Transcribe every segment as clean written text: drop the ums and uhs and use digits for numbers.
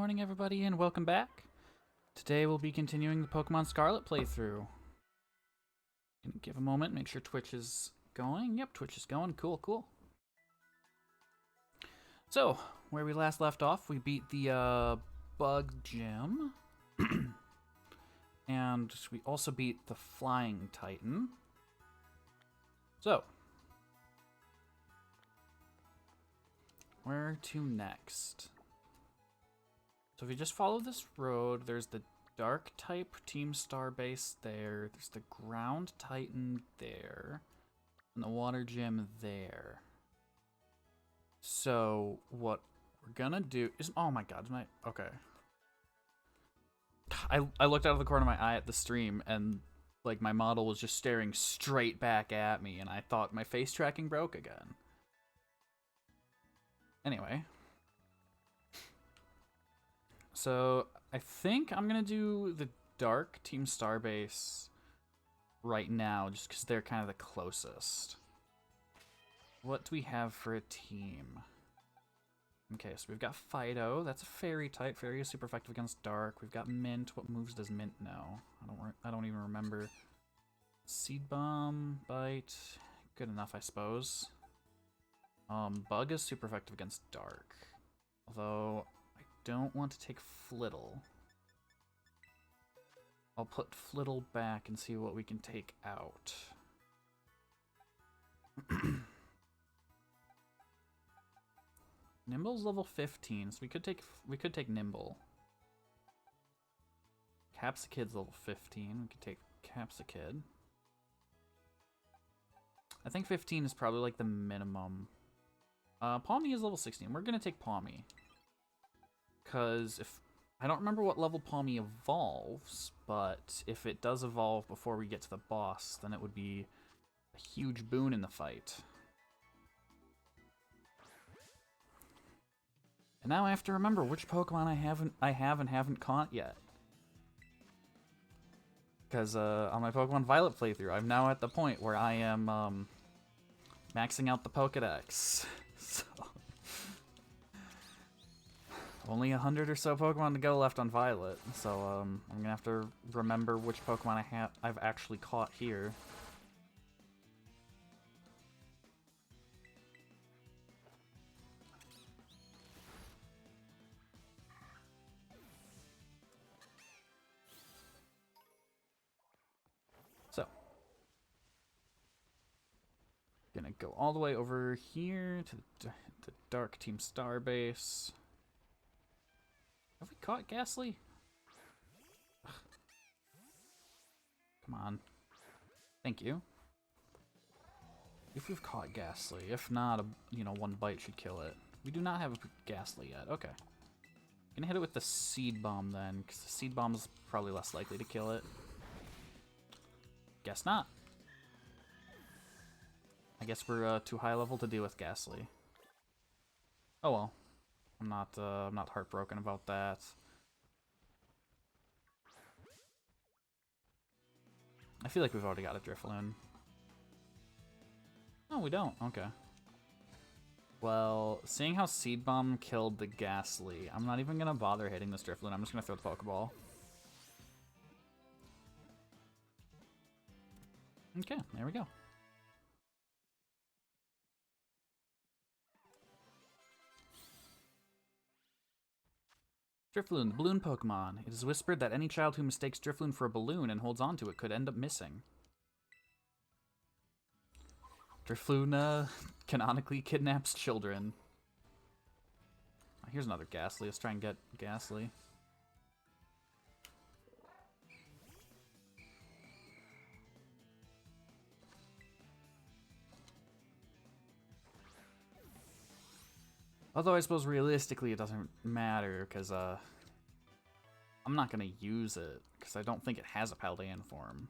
morning, everybody, and welcome back. Today we'll be continuing the Pokemon Scarlet playthrough. Gonna give a moment, make sure Twitch is going. Yep, Twitch is going. Cool, cool. So, where we last left off, we beat the Bug Gym. And we also beat the Flying Titan. So, where to next? So if you just follow this road, there's the Dark type Team Star base there, there's the Ground Titan there, and the Water Gym there. So what we're gonna do is, oh my god, okay. I looked out of the corner of my eye at the stream and like my model was just staring straight back at me and I thought my face tracking broke again. Anyway. So, I think I'm going to do the Dark Team Starbase right now, just because they're kind of the closest. What do we have for a team? Okay, so we've got Fido. That's a Fairy type. Fairy is super effective against Dark. We've got Mint. What moves does Mint know? I don't even remember. Seed Bomb, Bite. Good enough, I suppose. Bug is super effective against Dark. Although don't want to take Flittle. I'll put Flittle back and see what we can take out. Nimble's level 15, so we could take Nimble. Capsakid's level 15. We could take Capsakid. I think 15 is probably like the minimum. Palmy is level 16. We're gonna take Palmy. Because if I don't remember what level Palmy evolves, but if it does evolve before we get to the boss, then it would be a huge boon in the fight. And now I have to remember which Pokemon I have and haven't caught yet. Because on my Pokemon Violet playthrough, I'm now at the point where I am maxing out the Pokedex. So only 100 or so Pokemon to go left on Violet, so I'm gonna have to remember which Pokemon I've actually caught here. So, gonna go all the way over here to the Dark Team Star base. Have we caught Ghastly? Ugh. Come on. Thank you. If we've caught Ghastly. If not, one bite should kill it. We do not have a Ghastly yet. Okay. Gonna hit it with the Seed Bomb then, because the Seed Bomb is probably less likely to kill it. Guess not. I guess we're too high level to deal with Ghastly. Oh well. I'm not heartbroken about that. I feel like we've already got a Drifloon. Oh, we don't. Okay. Well, seeing how Seed Bomb killed the Ghastly, I'm not even gonna bother hitting this Drifloon. I'm just gonna throw the Pokeball. Okay, there we go. Drifloon, the balloon Pokemon. It is whispered that any child who mistakes Drifloon for a balloon and holds onto it could end up missing. Drifloon canonically kidnaps children. Oh, here's another Ghastly. Let's try and get Ghastly. Although I suppose realistically it doesn't matter, because I'm not going to use it, because I don't think it has a Paldean form.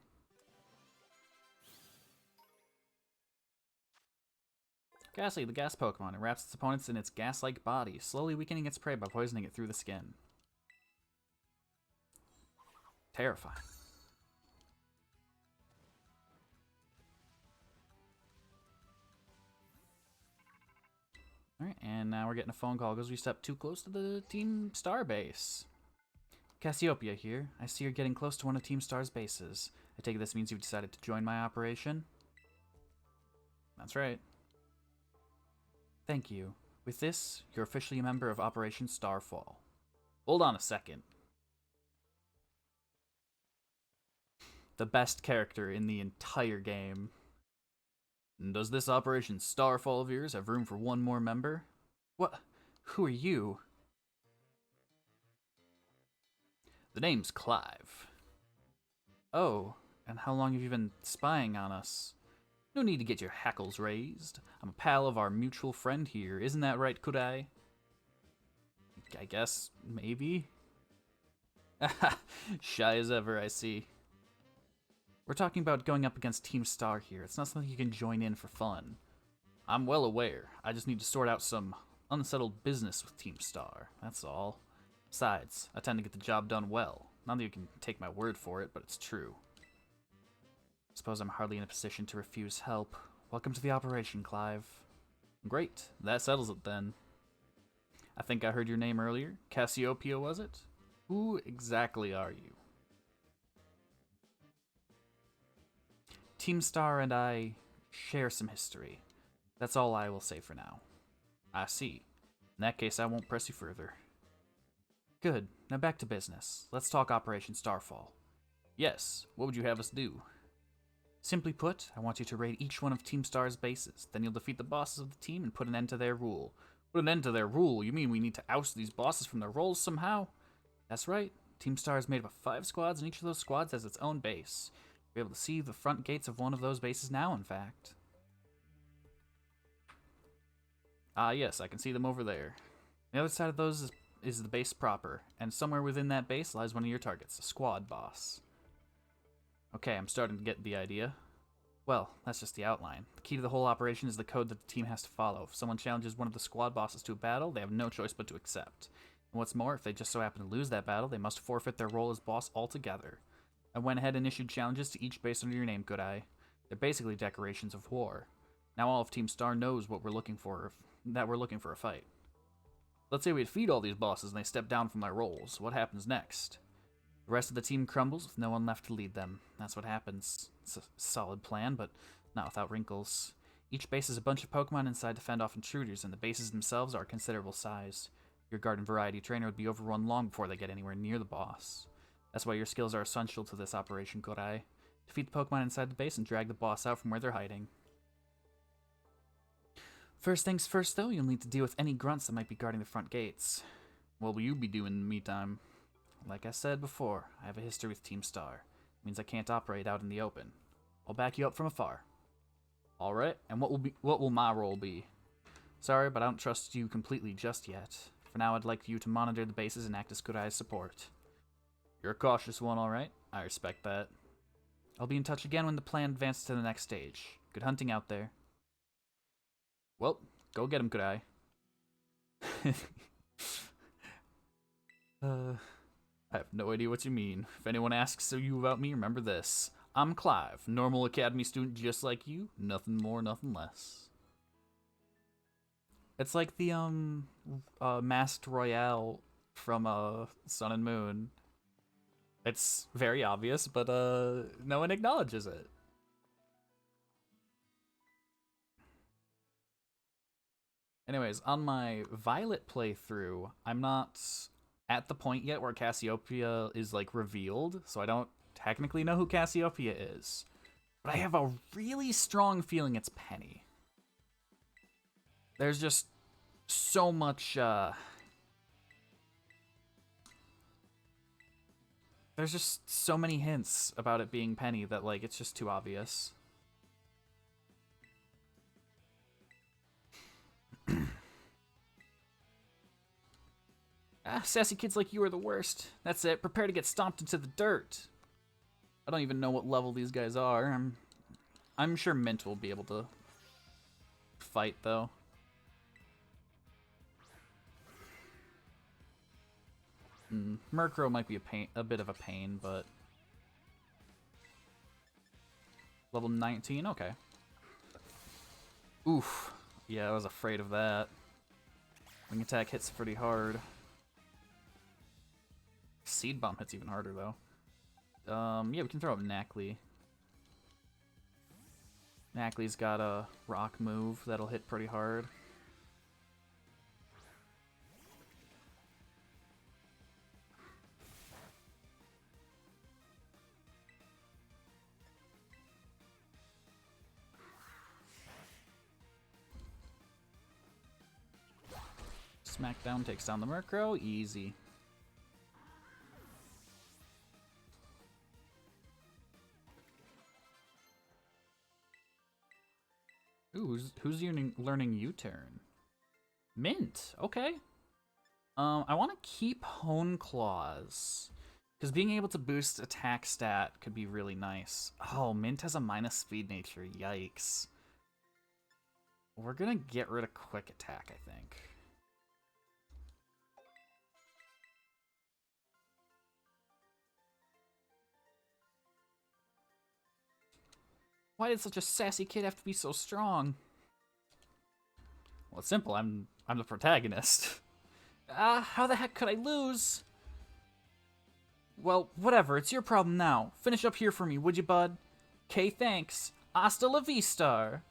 Ghastly, the gas Pokemon. It wraps its opponents in its gas-like body, slowly weakening its prey by poisoning it through the skin. Terrifying. Alright, and now we're getting a phone call because we stepped too close to the Team Star base. Cassiopeia here. I see you're getting close to one of Team Star's bases. I take it this means you've decided to join my operation? That's right. Thank you. With this, you're officially a member of Operation Starfall. Hold on a second. The best character in the entire game. Does this Operation Starfall of yours have room for one more member? What? Who are you? The name's Clive. Oh, and how long have you been spying on us? No need to get your hackles raised. I'm a pal of our mutual friend here. Isn't that right, Kudai? I guess, maybe? Shy as ever, I see. We're talking about going up against Team Star here. It's not something you can join in for fun. I'm well aware. I just need to sort out some unsettled business with Team Star. That's all. Besides, I tend to get the job done well. Not that you can take my word for it, but it's true. Suppose I'm hardly in a position to refuse help. Welcome to the operation, Clive. Great. That settles it then. I think I heard your name earlier. Cassiopeia, was it? Who exactly are you? Team Star and I share some history. That's all I will say for now. I see. In that case, I won't press you further. Good. Now back to business. Let's talk Operation Starfall. Yes. What would you have us do? Simply put, I want you to raid each one of Team Star's bases. Then you'll defeat the bosses of the team and put an end to their rule. Put an end to their rule? You mean we need to oust these bosses from their roles somehow? That's right. Team Star is made up of 5 squads, and each of those squads has its own base. You're able to see the front gates of one of those bases now, in fact. Ah, yes, I can see them over there. The other side of those is the base proper, and somewhere within that base lies one of your targets, a squad boss. Okay, I'm starting to get the idea. Well, that's just the outline. The key to the whole operation is the code that the team has to follow. If someone challenges one of the squad bosses to a battle, they have no choice but to accept. And what's more, if they just so happen to lose that battle, they must forfeit their role as boss altogether. I went ahead and issued challenges to each base under your name, Kudai. They're basically decorations of war. Now all of Team Star knows what we're looking for, that we're looking for a fight. Let's say we defeat all these bosses and they step down from their roles. What happens next? The rest of the team crumbles with no one left to lead them. That's what happens. It's a solid plan, but not without wrinkles. Each base has a bunch of Pokemon inside to fend off intruders, and the bases themselves are a considerable size. Your Garden Variety trainer would be overrun long before they get anywhere near the boss. That's why your skills are essential to this operation, Kodai. Defeat the Pokemon inside the base and drag the boss out from where they're hiding. First things first, though, you'll need to deal with any grunts that might be guarding the front gates. What will you be doing in the meantime? Like I said before, I have a history with Team Star. It means I can't operate out in the open. I'll back you up from afar. Alright, and what will my role be? Sorry, but I don't trust you completely just yet. For now, I'd like you to monitor the bases and act as Kodai's support. You're a cautious one, alright? I respect that. I'll be in touch again when the plan advances to the next stage. Good hunting out there. Well, go get him, Kodai. I have no idea what you mean. If anyone asks you about me, remember this. I'm Clive, normal academy student just like you. Nothing more, nothing less. It's like the, Masked Royale from, Sun and Moon. It's very obvious, but, no one acknowledges it. Anyways, on my Violet playthrough, I'm not at the point yet where Cassiopeia is, like, revealed, so I don't technically know who Cassiopeia is. But I have a really strong feeling it's Penny. There's just so much, there's just so many hints about it being Penny that, like, it's just too obvious. Sassy kids like you are the worst. That's it. Prepare to get stomped into the dirt. I don't even know what level these guys are. I'm sure Mint will be able to fight, though. Murkrow might be a bit of a pain, but... Level 19? Okay. Oof. Yeah, I was afraid of that. Wing attack hits pretty hard. Seed Bomb hits even harder, though. Yeah, we can throw up Knackley. Knackley's got a rock move that'll hit pretty hard. Smackdown takes down the Murkrow. Easy. Ooh, who's learning U-turn? Mint. Okay. I want to keep Hone Claws, because being able to boost attack stat could be really nice. Oh, Mint has a minus speed nature. Yikes. We're gonna get rid of quick attack, I think. Why did such a sassy kid have to be so strong? Well, it's simple. I'm the protagonist. How the heck could I lose? Well, whatever. It's your problem now. Finish up here for me, would you, bud? Okay, thanks. Hasta la vista.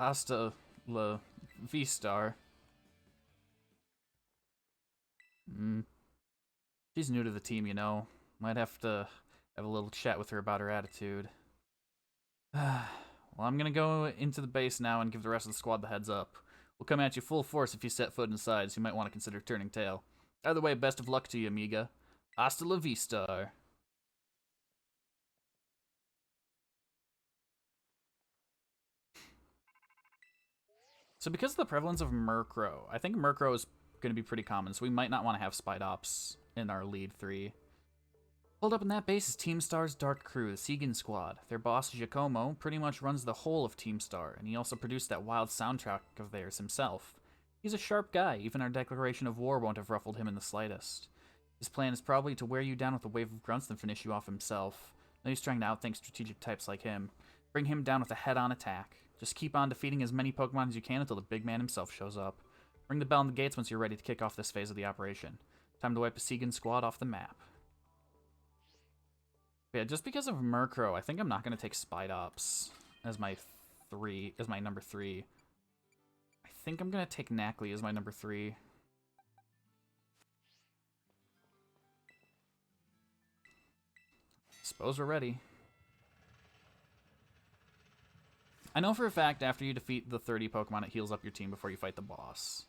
Hasta la vista. She's new to the team, you know. Might have to have a little chat with her about her attitude. Well, I'm gonna go into the base now and give the rest of the squad the heads up. We'll come at you full force if you set foot inside, so you might want to consider turning tail. Either way, best of luck to you, amiga. Hasta la vista. So because of the prevalence of Murkrow, I think Murkrow is going to be pretty common, so we might not want to have Spidops in our lead 3. Hold up in that base is Team Star's Dark Crew, the Segan Squad. Their boss, Giacomo, pretty much runs the whole of Team Star, and he also produced that wild soundtrack of theirs himself. He's a sharp guy, even our declaration of war won't have ruffled him in the slightest. His plan is probably to wear you down with a wave of grunts and finish you off himself. Now he's trying to outthink strategic types like him. Bring him down with a head-on attack. Just keep on defeating as many Pokemon as you can until the big man himself shows up. Ring the bell on the gates once you're ready to kick off this phase of the operation. Time to wipe the Segan Squad off the map. Yeah, just because of Murkrow, I think I'm not going to take Spidops as my number 3. I think I'm going to take Knackley as my number 3. Suppose we're ready. I know for a fact after you defeat the 30 Pokemon, it heals up your team before you fight the boss.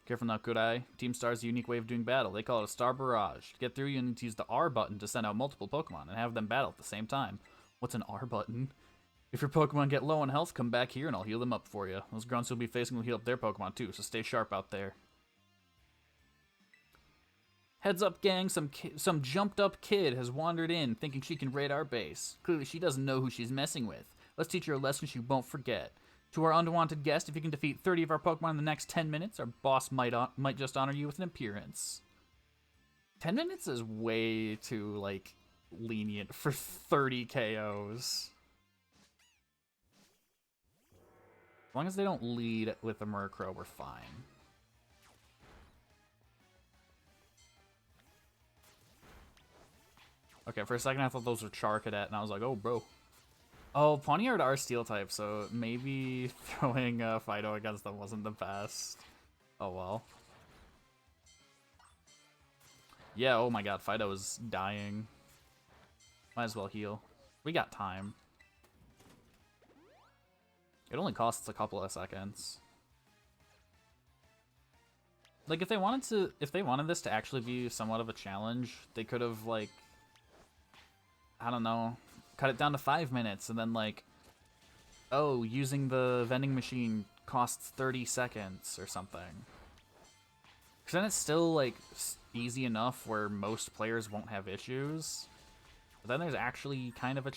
Careful now, Kurai. Team Star's a unique way of doing battle. They call it a Star Barrage. To get through, you need to use the R button to send out multiple Pokemon and have them battle at the same time. What's an R button? If your Pokemon get low on health, come back here and I'll heal them up for you. Those grunts you'll be facing will heal up their Pokemon too, so stay sharp out there. Heads up, gang. Some jumped-up kid has wandered in thinking she can raid our base. Clearly, she doesn't know who she's messing with. Let's teach her a lesson she won't forget. To our unwanted guest, if you can defeat 30 of our Pokemon in the next 10 minutes, our boss might just honor you with an appearance. 10 minutes is way too, like, lenient for 30 KOs. As long as they don't lead with a Murkrow, we're fine. Okay, for a second I thought those were Charcadet, and I was like, oh, bro. Oh, Pawniard are Steel type, so maybe throwing Fido against them wasn't the best. Oh, well. Yeah, oh my god, Fido is dying. Might as well heal. We got time. It only costs a couple of seconds. Like, if they wanted this to actually be somewhat of a challenge, they could have, like, I don't know, cut it down to 5 minutes, and then, like, oh, using the vending machine costs 30 seconds or something. Because then it's still, like, easy enough where most players won't have issues. But then there's actually kind of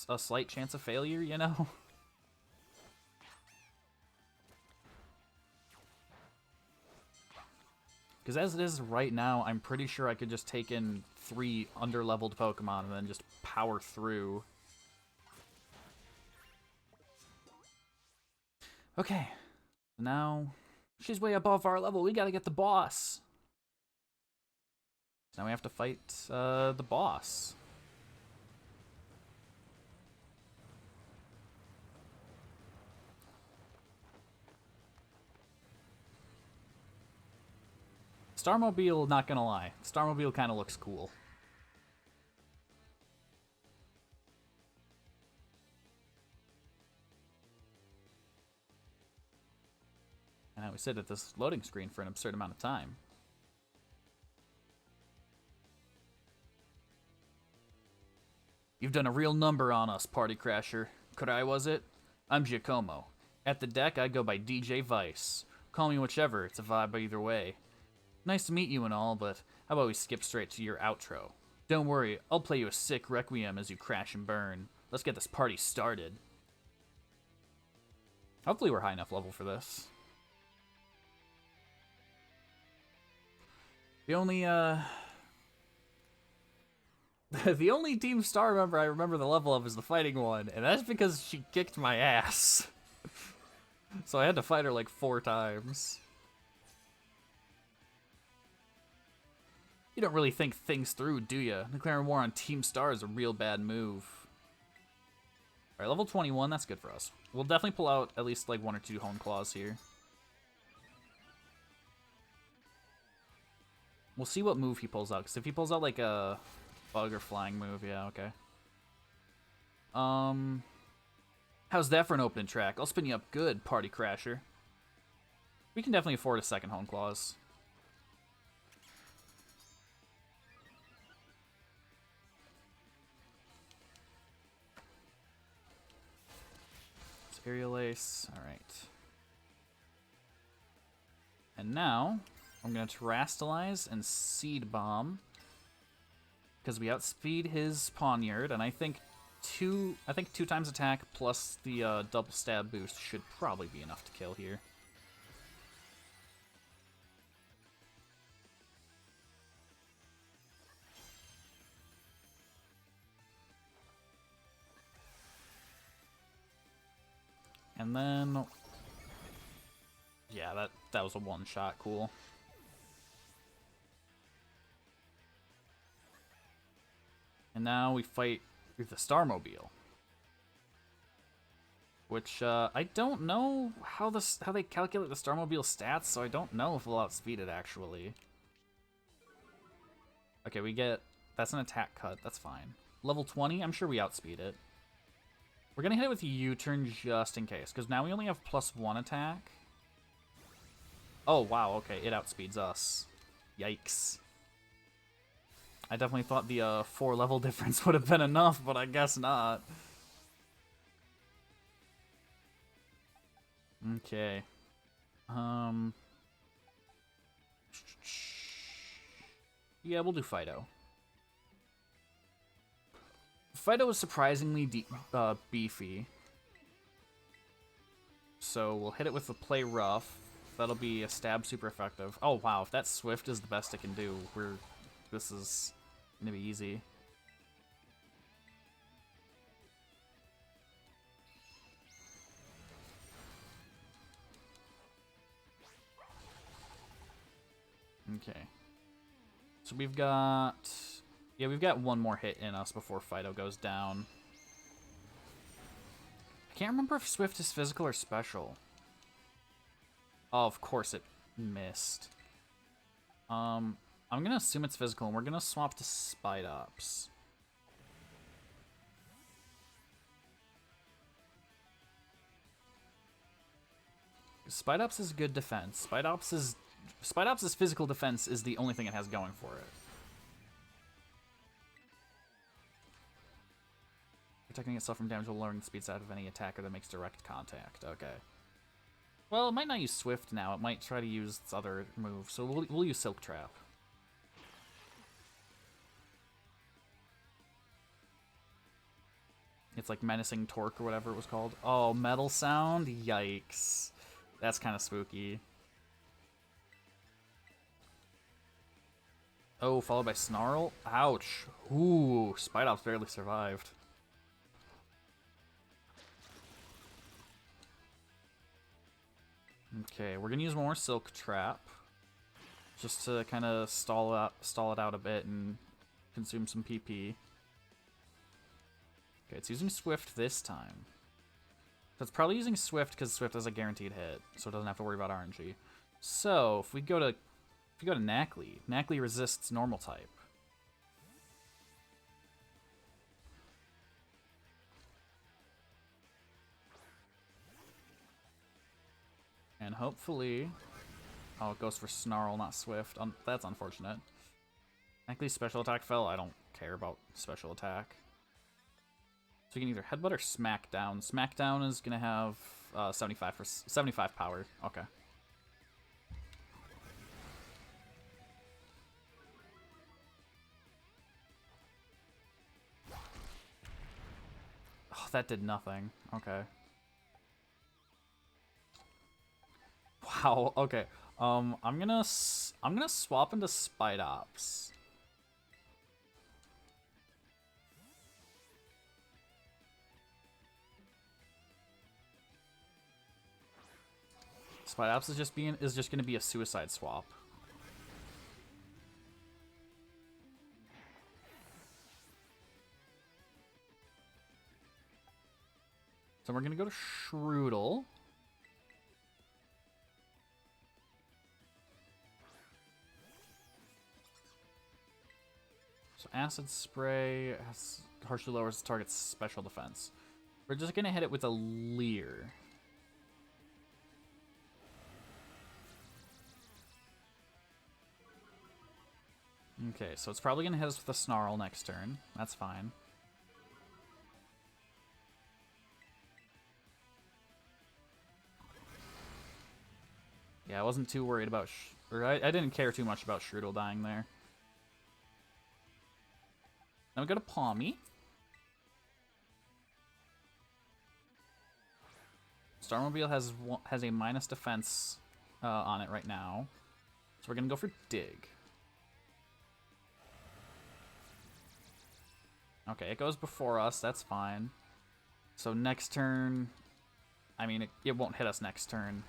a slight chance of failure, you know? Because as it is right now, I'm pretty sure I could just take in 3 under-leveled Pokemon and then just power through. Okay. Now, she's way above our level. We gotta get the boss. So now we have to fight the boss. Starmobile, not gonna lie. Starmobile kind of looks cool. And now we sit at this loading screen for an absurd amount of time. You've done a real number on us, Party Crasher. Kurai, was it? I'm Giacomo. At the deck, I go by DJ Vice. Call me whichever, it's a vibe either way. Nice to meet you and all, but how about we skip straight to your outro? Don't worry, I'll play you a sick requiem as you crash and burn. Let's get this party started. Hopefully we're high enough level for this. The only, the only Team Star member I remember the level of is the fighting one, and that's because she kicked my ass. So I had to fight her like 4 times. You don't really think things through, do ya? Declaring war on Team Star is a real bad move. Alright, level 21, that's good for us. We'll definitely pull out at least like 1 or 2 Hone Claws here. We'll see what move he pulls out, because if he pulls out like a bug or flying move, yeah, okay. How's that for an opening track? I'll spin you up good, Party Crasher. We can definitely afford a second Hone Claws. Aerial Ace, alright. And now, I'm going to Terrastalize and Seed Bomb. Because we outspeed his Poniard, and I think two times attack plus the double stab boost should probably be enough to kill here. And then, yeah, that was a one-shot, cool. And now we fight with the Starmobile, which I don't know how they calculate the Starmobile stats, so I don't know if we'll outspeed it actually. Okay, that's an attack cut, that's fine. Level 20, I'm sure we outspeed it. We're gonna hit it with a U-turn just in case, because now we only have +1 attack. Oh, wow, okay, it outspeeds us. Yikes. I definitely thought the 4 level difference would have been enough, but I guess not. Okay. Yeah, we'll do Fido. Fido is surprisingly beefy. So we'll hit it with the Play Rough. That'll be a stab super effective. Oh wow, if that Swift is the best it can do, this is gonna be easy. Okay. So we've got one more hit in us before Fido goes down. I can't remember if Swift is physical or special. Oh, of course it missed. I'm gonna assume it's physical, and we're gonna swap to Spidops. Spidops is good defense. Spidops' physical defense is the only thing it has going for it. Protecting itself from damage while lowering the speed side of any attacker that makes direct contact. Okay. Well, it might not use Swift now. It might try to use its other move, so we'll use Silk Trap. It's like Menacing Torque or whatever it was called. Oh, Metal Sound? Yikes. That's kind of spooky. Oh, followed by Snarl? Ouch. Ooh, Spidops barely survived. Okay, we're gonna use more Silk Trap. Just to kind of stall it out a bit and consume some PP. Okay, it's using Swift this time. So it's probably using Swift because Swift is a guaranteed hit, so it doesn't have to worry about RNG. So if we go to Knackley, Knackley resists normal type. And hopefully, oh, it goes for Snarl, not Swift. That's unfortunate. Knackley's special attack fell. I don't care about special attack. So we can either headbutt or smackdown. Smackdown is gonna have 75 power. Okay. Oh, that did nothing. Okay. Wow. Okay. I'm gonna swap into Spidops. Spidops is just gonna be a suicide swap. So we're gonna go to Shroodle. So Acid Spray harshly lowers the target's special defense. We're just gonna hit it with a Leer. Okay, so it's probably gonna hit us with a Snarl next turn. That's fine. Yeah, I wasn't too worried about, I didn't care too much about Shroodle dying there. Then we go to Palmy. Starmobile has a minus defense on it right now, so we're gonna go for Dig. Okay, it goes before us. That's fine. So next turn, I mean, it won't hit us next turn.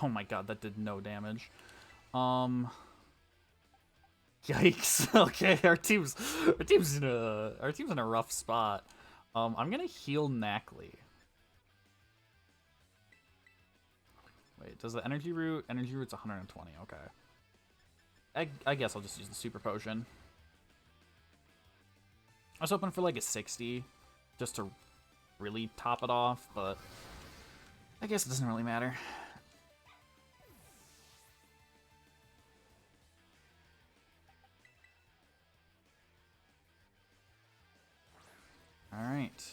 Oh my god, that did no damage. Yikes. Okay, our team's in a rough spot. I'm gonna heal Knackley. Wait, does the energy root? Energy root's 120. Okay. I guess I'll just use the super potion. I was hoping for like a 60, just to really top it off, but I guess it doesn't really matter. All right.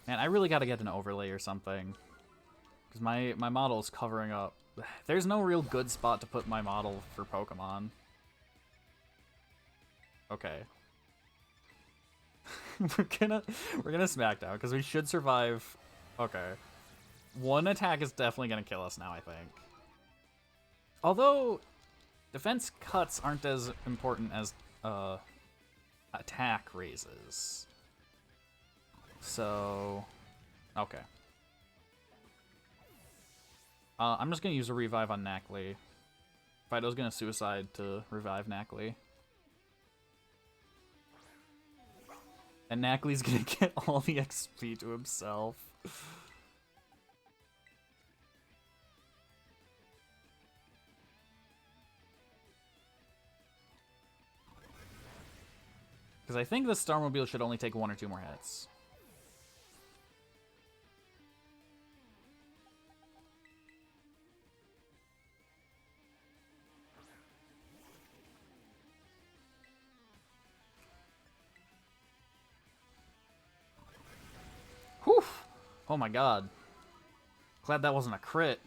Man, I really got to get an overlay or something, because my model is covering up. There's no real good spot to put my model for Pokemon. Okay. we're gonna Smackdown because we should survive. Okay. One attack is definitely gonna kill us now, I think. Although defense cuts aren't as important as attack raises. So, okay. I'm just gonna use a revive on Knackley. Fido's gonna suicide to revive Knackley. And Knackley's gonna get all the XP to himself. Because I think the Starmobile should only take 1 or 2 more hits. Whew! Oh my god. Glad that wasn't a crit.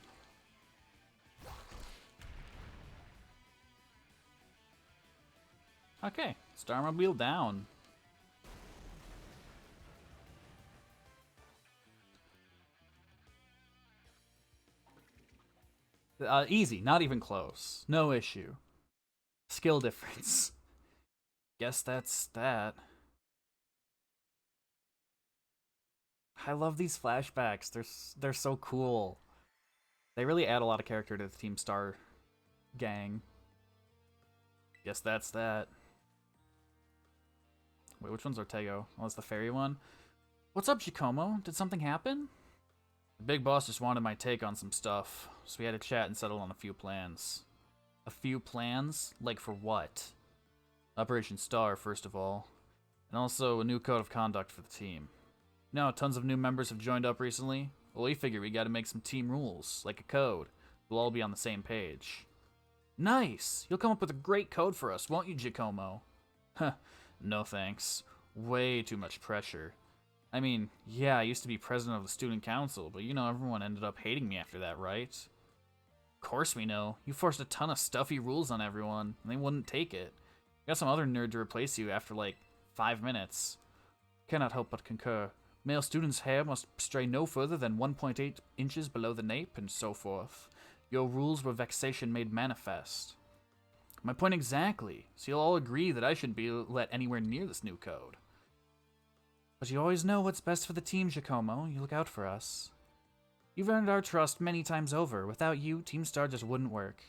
Okay, Starmobile down. Easy, not even close. No issue. Skill difference. Guess that's that. I love these flashbacks. They're so cool. They really add a lot of character to the Team Star gang. Guess that's that. Wait, which one's Ortego? Oh, it's the fairy one. What's up, Giacomo? Did something happen? The big boss just wanted my take on some stuff, so we had a chat and settled on a few plans. A few plans? Like for what? Operation Star, first of all. And also a new code of conduct for the team. You know, tons of new members have joined up recently. Well, we figure we gotta make some team rules, like a code. We'll all be on the same page. Nice! You'll come up with a great code for us, won't you, Giacomo? Huh, no thanks. Way too much pressure. I mean, yeah, I used to be president of the student council, but you know everyone ended up hating me after that, right? Of course we know. You forced a ton of stuffy rules on everyone, and they wouldn't take it. You got some other nerd to replace you after, like, 5 minutes. Cannot help but concur. Male students' hair must stray no further than 1.8 inches below the nape, and so forth. Your rules were vexation made manifest. My point exactly. So you'll all agree that I shouldn't be let anywhere near this new code. But you always know what's best for the team, Giacomo. You look out for us. You've earned our trust many times over. Without you, Team Star just wouldn't work.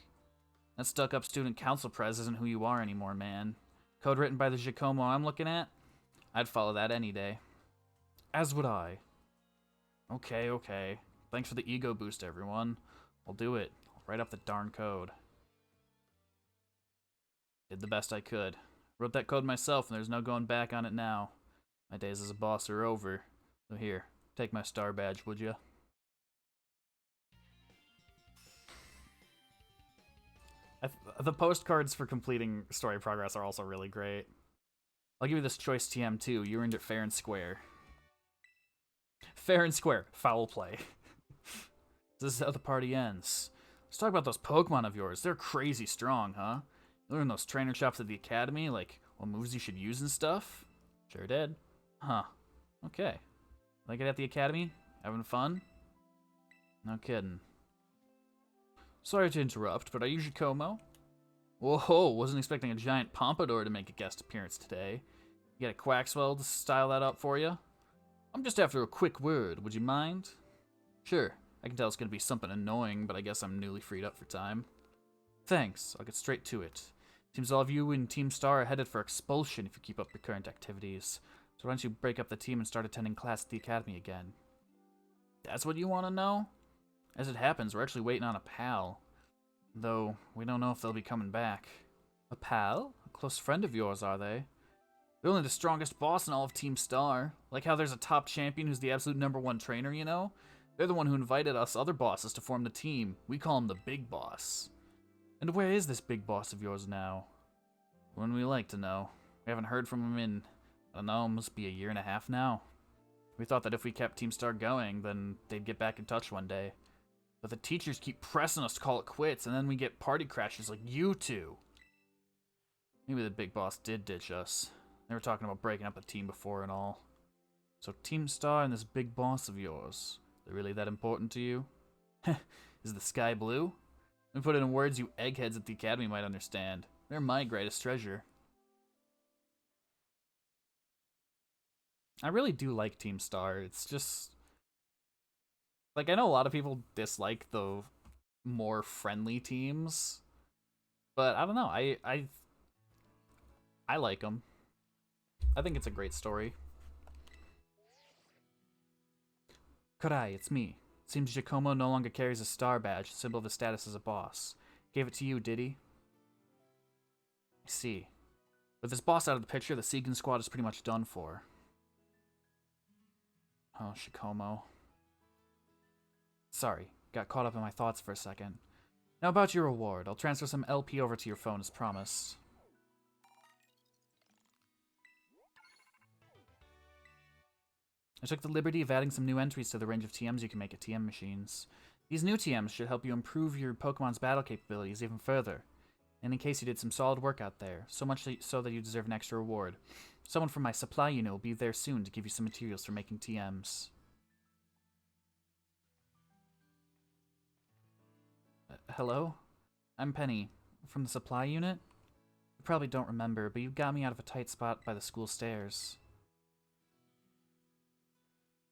That stuck-up student council prez isn't who you are anymore, man. Code written by the Giacomo I'm looking at? I'd follow that any day. As would I. Okay. Thanks for the ego boost, everyone. I'll do it. I'll write up the darn code. Did the best I could. Wrote that code myself, and there's no going back on it now. My days as a boss are over. So here, take my star badge, would ya? The postcards for completing story progress are also really great. I'll give you this choice TM too. You earned it fair and square. Fair and square. Foul play. This is how the party ends. Let's talk about those Pokemon of yours. They're crazy strong, huh? You learned those trainer shops at the academy, like what moves you should use and stuff? Sure did. Huh. Okay. Like it at the academy? Having fun? No kidding. Sorry to interrupt, but are you Giacomo? Whoa, wasn't expecting a giant pompadour to make a guest appearance today. You got a Quaxwell to style that up for you? I'm just after a quick word, would you mind? Sure, I can tell it's gonna be something annoying, but I guess I'm newly freed up for time. Thanks, I'll get straight to it. Seems all of you in Team Star are headed for expulsion if you keep up your current activities. So why don't you break up the team and start attending class at the academy again? That's what you want to know? As it happens, we're actually waiting on a pal. Though, we don't know if they'll be coming back. A pal? A close friend of yours, are they? They're only the strongest boss in all of Team Star. Like how there's a top champion who's the absolute #1 trainer, you know? They're the one who invited us other bosses to form the team. We call him the Big Boss. And where is this Big Boss of yours now? Wouldn't we like to know? We haven't heard from him in, I don't know, must be a year and a half now. We thought that if we kept Team Star going, then they'd get back in touch one day. But the teachers keep pressing us to call it quits, and then we get party crashers like you two. Maybe the Big Boss did ditch us. They were talking about breaking up the team before and all. So Team Star and this Big Boss of yours, they're really that important to you? Is the sky blue? Let me put it in words you eggheads at the academy might understand. They're my greatest treasure. I really do like Team Star. It's just... like, I know a lot of people dislike the more friendly teams. But I don't know. I like them. I think it's a great story. Kurai, it's me. Seems Giacomo no longer carries a star badge, symbol of his status as a boss. Gave it to you, did he? I see. With his boss out of the picture, the Segan squad is pretty much done for. Oh, Giacomo. Sorry, got caught up in my thoughts for a second. Now about your reward. I'll transfer some LP over to your phone as promised. I took the liberty of adding some new entries to the range of TMs you can make at TM machines. These new TMs should help you improve your Pokemon's battle capabilities even further. And in case you did some solid work out there, so much so that you deserve an extra reward. Someone from my supply unit will be there soon to give you some materials for making TMs. Hello? I'm Penny, from the supply unit. You probably don't remember, but you got me out of a tight spot by the school stairs.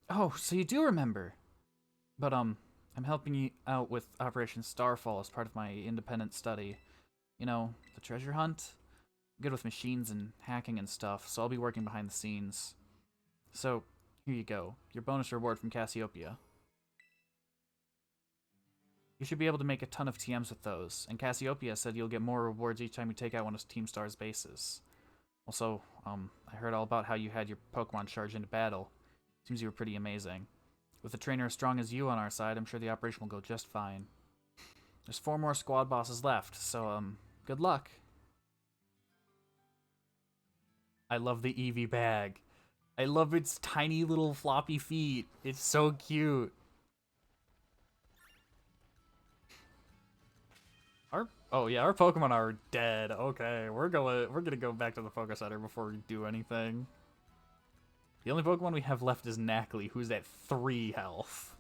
Oh, so you do remember. But, I'm helping you out with Operation Starfall as part of my independent study. You know, the treasure hunt? I'm good with machines and hacking and stuff, so I'll be working behind the scenes. So, here you go. Your bonus reward from Cassiopeia. You should be able to make a ton of TMs with those, and Cassiopeia said you'll get more rewards each time you take out one of Team Star's bases. Also, I heard all about how you had your Pokemon charge into battle. Seems you were pretty amazing. With a trainer as strong as you on our side, I'm sure the operation will go just fine. There's 4 more squad bosses left, so, good luck. I love the Eevee bag. I love its tiny little floppy feet. It's so cute. Oh yeah, our Pokemon are dead. Okay, we're gonna go back to the Focus Center before we do anything. The only Pokemon we have left is Knackley, who's at 3 health.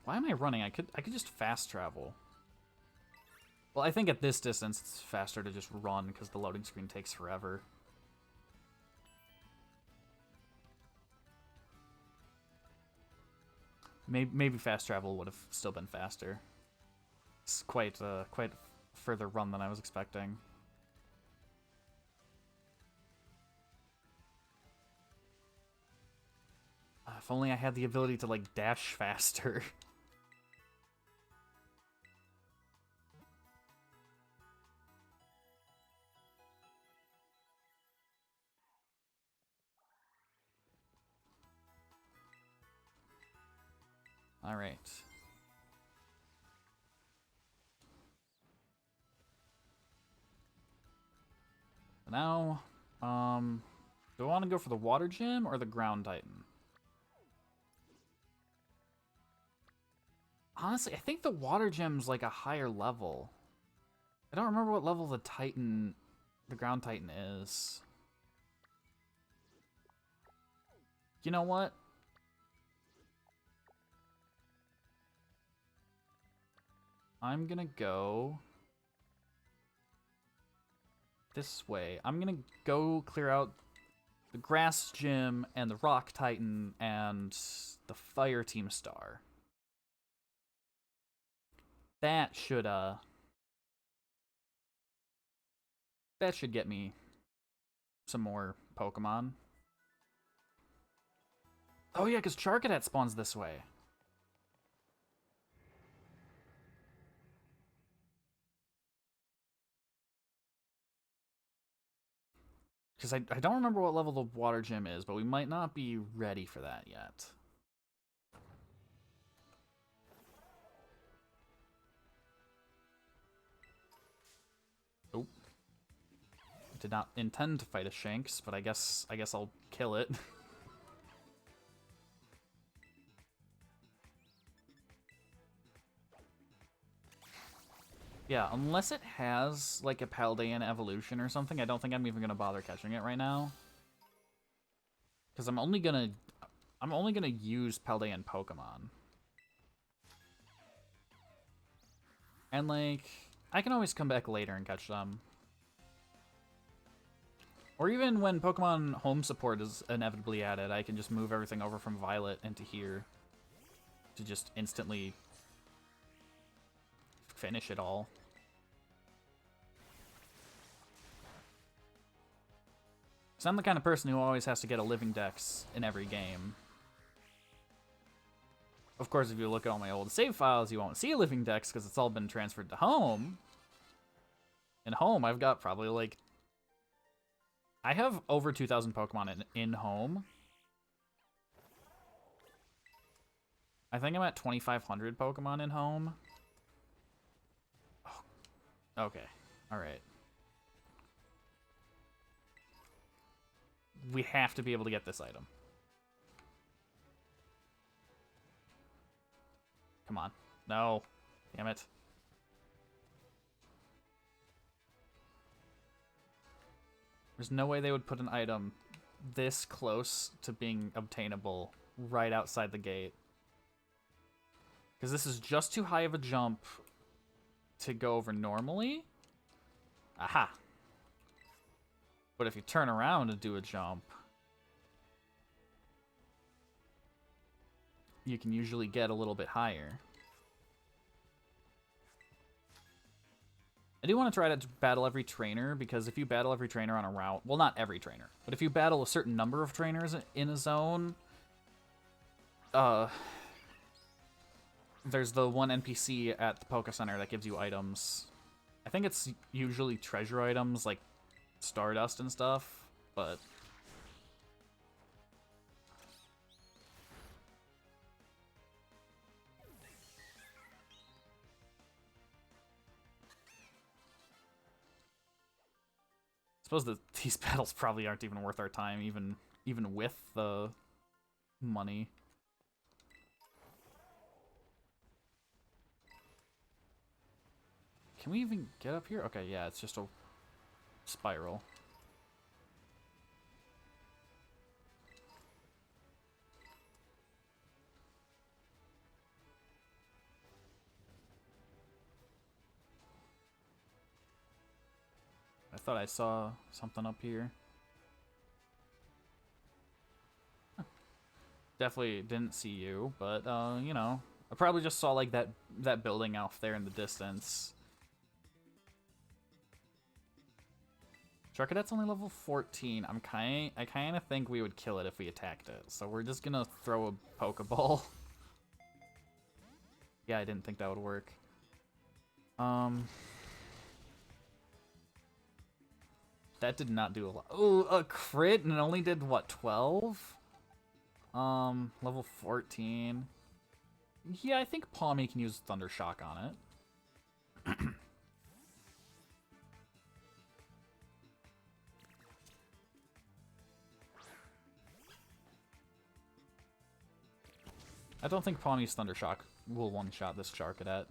Why am I running? I could just fast travel. Well, I think at this distance it's faster to just run because the loading screen takes forever. Maybe fast travel would have still been faster. It's quite a further run than I was expecting. If only I had the ability to, like, dash faster. Alright. Now, do I want to go for the Water Gym or the Ground Titan? Honestly, I think the Water Gem's like a higher level. I don't remember what level the Ground Titan is. You know what? I'm gonna go this way. I'm gonna go clear out the Grass Gym and the Rock Titan and the Fire Team Star. That should get me some more Pokemon. Oh yeah, because Charcadet spawns this way. Because I don't remember what level the Water Gym is, but we might not be ready for that yet. Oh. Did not intend to fight a Shanks, but I guess I'll kill it. Yeah, unless it has, like, a Paldean evolution or something, I don't think I'm even gonna bother catching it right now. Because I'm only gonna use Paldean Pokemon. And, like, I can always come back later and catch them. Or even when Pokemon Home Support is inevitably added, I can just move everything over from Violet into here to just instantly finish it all. So I'm the kind of person who always has to get a living dex in every game. Of course, if you look at all my old save files, you won't see a living dex because it's all been transferred to Home. In Home, I've got probably, like... I have over 2,000 Pokemon in Home. I think I'm at 2,500 Pokemon in Home. Oh, okay. Alright. We have to be able to get this item. Come on. No. Damn it. There's no way they would put an item this close to being obtainable right outside the gate. Because this is just too high of a jump to go over normally. Aha! But if you turn around and do a jump, you can usually get a little bit higher. I do want to try to battle every trainer, because if you battle every trainer on a route, well, not every trainer, but if you battle a certain number of trainers in a zone, there's the one NPC at the Poke Center that gives you items. I think it's usually treasure items, like Stardust and stuff, but... I suppose that these battles probably aren't even worth our time, even with the money. Can we even get up here? Okay, yeah, it's just a spiral. I thought I saw something up here. Huh. Definitely didn't see you, but, you know, I probably just saw, like, that building off there in the distance. Charcadet's only level 14. I kind of think we would kill it if we attacked it, so we're just gonna throw a Pokeball. Yeah, I didn't think that would work. That did not do a lot. Oh, a crit, and it only did, what, 12? Level 14. Yeah, I think Palmy can use Thunder Shock on it. I don't think Palmy's Thunder Shock will one-shot this Charcadet.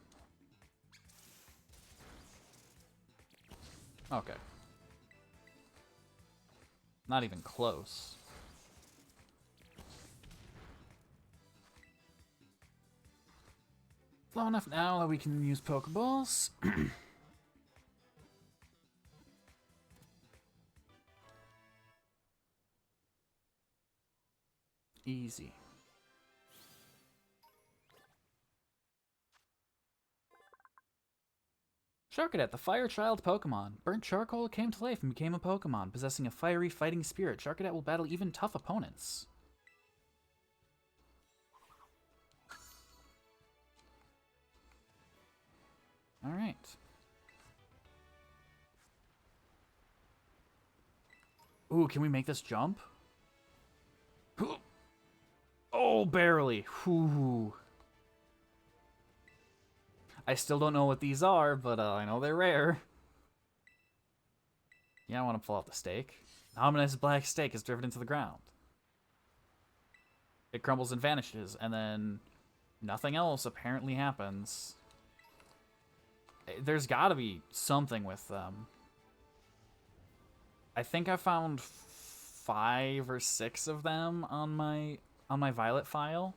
Okay. Not even close. Low enough now that we can use Pokeballs. Easy. Charcadet, the Fire Child Pokemon. Burnt charcoal came to life and became a Pokemon. Possessing a fiery fighting spirit, Charcadet will battle even tough opponents. Alright. Ooh, can we make this jump? Oh, barely. Whew. I still don't know what these are, but I know they're rare. Yeah, I want to pull out the stake. An ominous black stake is driven into the ground. It crumbles and vanishes, and then nothing else apparently happens. There's gotta be something with them. I think I found 5 or 6 of them on my Violet file.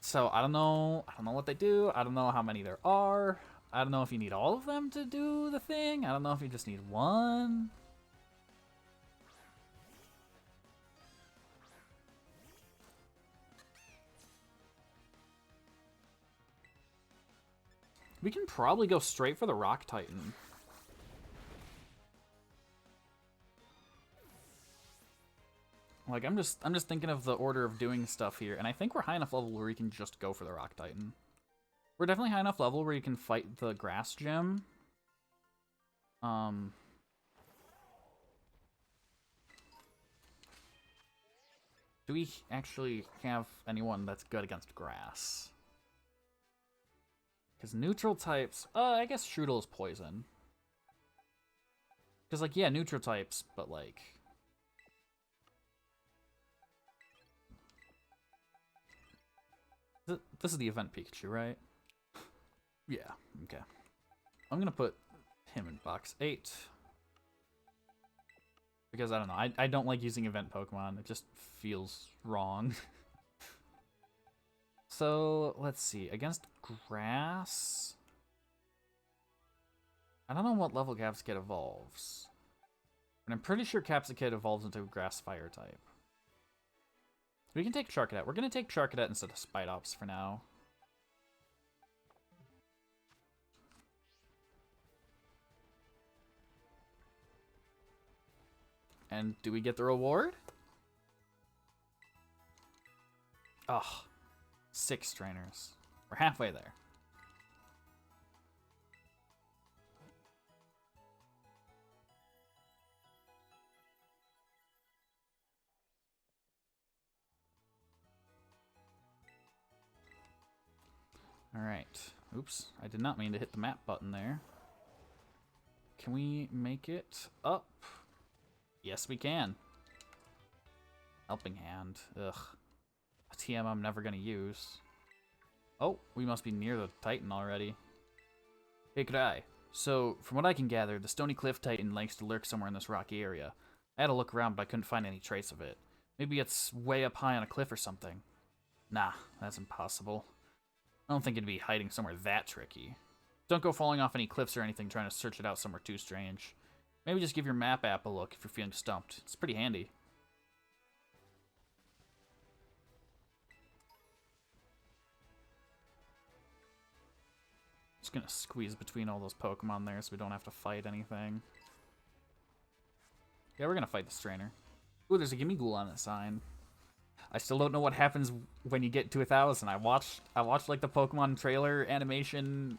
So I don't know what they do. I don't know how many there are. I don't know if you need all of them to do the thing. I don't know if you just need one. We can probably go straight for the Rock Titan. Like, I'm just thinking of the order of doing stuff here, and I think we're high enough level where we can just go for the Rock Titan. We're definitely high enough level where you can fight the Grass Gym. Do we actually have anyone that's good against grass? Because neutral types... I guess Strudel is poison. Because, like, yeah, neutral types, but, like... This is the event Pikachu, right? Yeah, okay. I'm gonna put him in box 8. Because I don't know, I don't like using event Pokemon. It just feels wrong. So, let's see. Against grass... I don't know what level Capsicate evolves. But I'm pretty sure Capsicate evolves into a grass fire type. We can take Charcadet. We're going to take Charcadet instead of Spidops for now. And do we get the reward? Ugh. 6 trainers. We're halfway there. Alright. Oops. I did not mean to hit the map button there. Can we make it up? Yes, we can. Helping Hand. Ugh. A TM I'm never going to use. Oh, we must be near the Titan already. Hey, Krai. So, from what I can gather, the Stony Cliff Titan likes to lurk somewhere in this rocky area. I had to look around, but I couldn't find any trace of it. Maybe it's way up high on a cliff or something. Nah, that's impossible. I don't think it'd be hiding somewhere that tricky. Don't go falling off any cliffs or anything trying to search it out somewhere too strange. Maybe just give your map app a look if you're feeling stumped. It's pretty handy. Just gonna squeeze between all those Pokemon there so we don't have to fight anything. Yeah, we're gonna fight this trainer. Ooh, there's a Gimmighoul on that sign. I still don't know what happens when you get to 1,000. I watched like the Pokemon trailer animation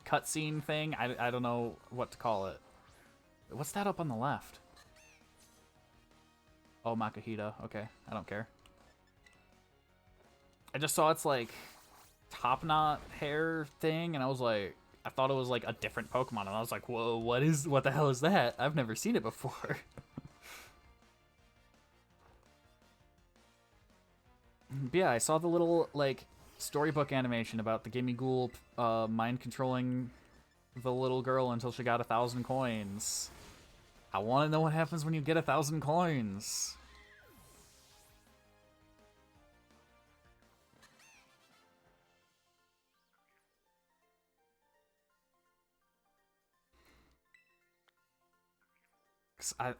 cutscene thing. I don't know what to call it. What's that up on the left? Oh, Makahita. Okay, I don't care. I just saw its like top knot hair thing, and I was like, I thought it was like a different Pokemon, and I was like, whoa, what the hell is that? I've never seen it before. But yeah, I saw the little like storybook animation about the Gimmighoul mind controlling the little girl until she got 1,000 coins. I want to know what happens when you get 1,000 coins.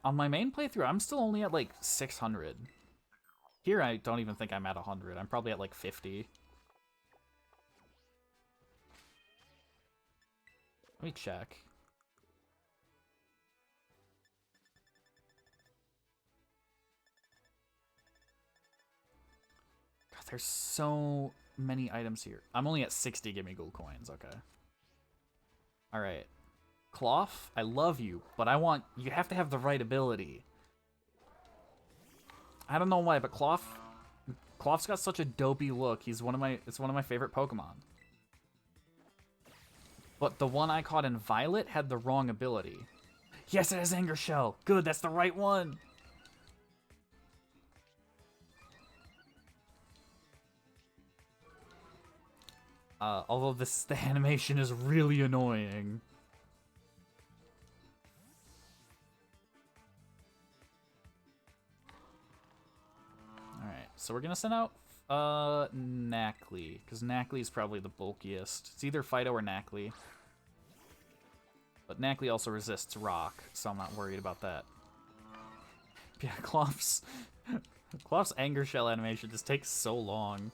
On my main playthrough, I'm still only at like 600. Here, I don't even think I'm at 100. I'm probably at like 50. Let me check. God, there's so many items here. I'm only at 60 Gimmighoul coins, okay. Alright. Cloth, I love you, but you have to have the right ability. I don't know why, but Cloth's got such a dopey look. It's one of my favorite Pokemon. But the one I caught in Violet had the wrong ability. Yes, it has Anger Shell. Good, that's the right one. Although the animation is really annoying. Alright, so we're gonna send out Knackley, because Knackley is probably the bulkiest. It's either Fido or Knackley. But Knackley also resists rock, so I'm not worried about that. Yeah, Cloth's Anger Shell animation just takes so long.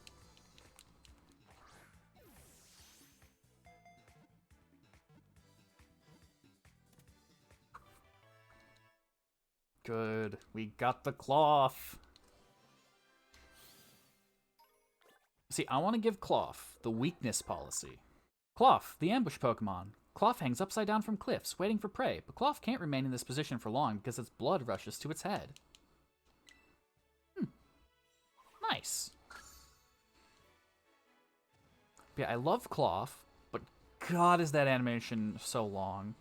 Good, we got the Cloth. See, I want to give Cloth the weakness policy. Cloth, the ambush Pokemon. Cloth hangs upside down from cliffs, waiting for prey, but Cloth can't remain in this position for long because its blood rushes to its head. Nice. But yeah, I love Cloth, but God, is that animation so long.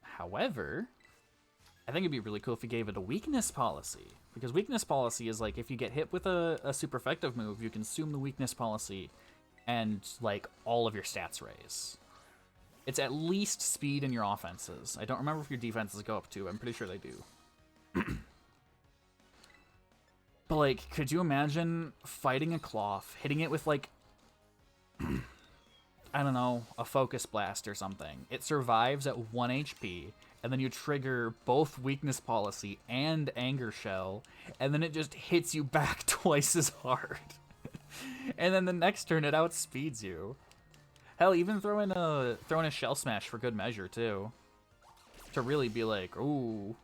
However, I think it'd be really cool if you gave it a weakness policy. Because weakness policy is like, if you get hit with a super effective move, you consume the weakness policy, and like all of your stats raise. It's at least speed in your offenses. I don't remember if your defenses go up too. I'm pretty sure they do. But, like, could you imagine fighting a Cloth, hitting it with, like, I don't know, a Focus Blast or something. It survives at 1 HP, and then you trigger both Weakness Policy and Anger Shell, and then it just hits you back twice as hard. And then the next turn it outspeeds you. Hell, even throw in a Shell Smash for good measure, too. To really be like, ooh.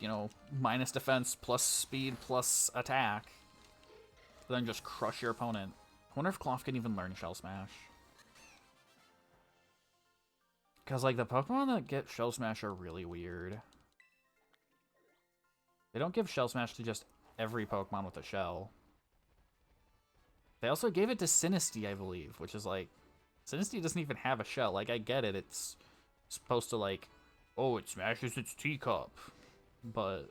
You know, minus defense, plus speed, plus attack. Then just crush your opponent. I wonder if Cloth can even learn Shell Smash. Because, like, the Pokemon that get Shell Smash are really weird. They don't give Shell Smash to just every Pokemon with a shell. They also gave it to Sinistea, I believe, which is like... Sinistea doesn't even have a shell. Like, I get it. It's supposed to, like... Oh, it smashes its teacup. But...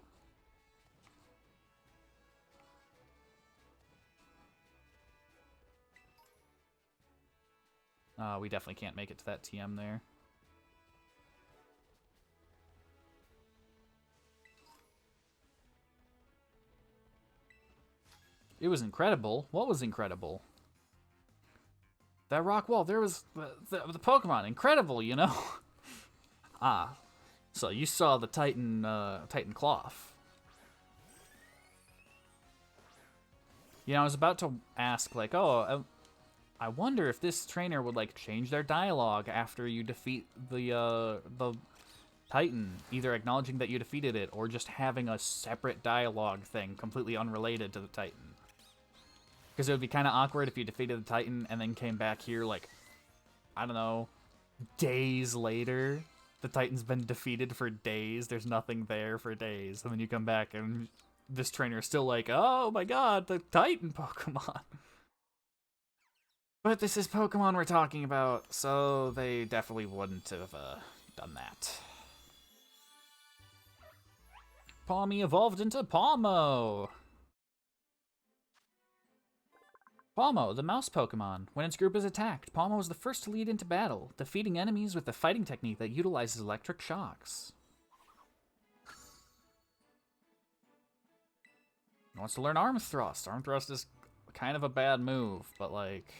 we definitely can't make it to that TM there. It was incredible. What was incredible? That rock wall. There was the Pokemon. Incredible, you know? Ah. So you saw the Titan Cloth. You know, I was about to ask, like, oh, I wonder if this trainer would, like, change their dialogue after you defeat the Titan, either acknowledging that you defeated it or just having a separate dialogue thing completely unrelated to the Titan. Because it would be kind of awkward if you defeated the Titan and then came back here, like, I don't know, days later. The Titan's been defeated for days. There's nothing there for days. And then you come back and this trainer is still like, oh my god, the Titan Pokemon. But this is Pokemon we're talking about, so they definitely wouldn't have done that. Pawmi evolved into Palmo. Palmo, the mouse Pokemon. When its group is attacked, Palmo is the first to lead into battle, defeating enemies with a fighting technique that utilizes electric shocks. It wants to learn Arm Thrust. Arm Thrust is kind of a bad move, but like,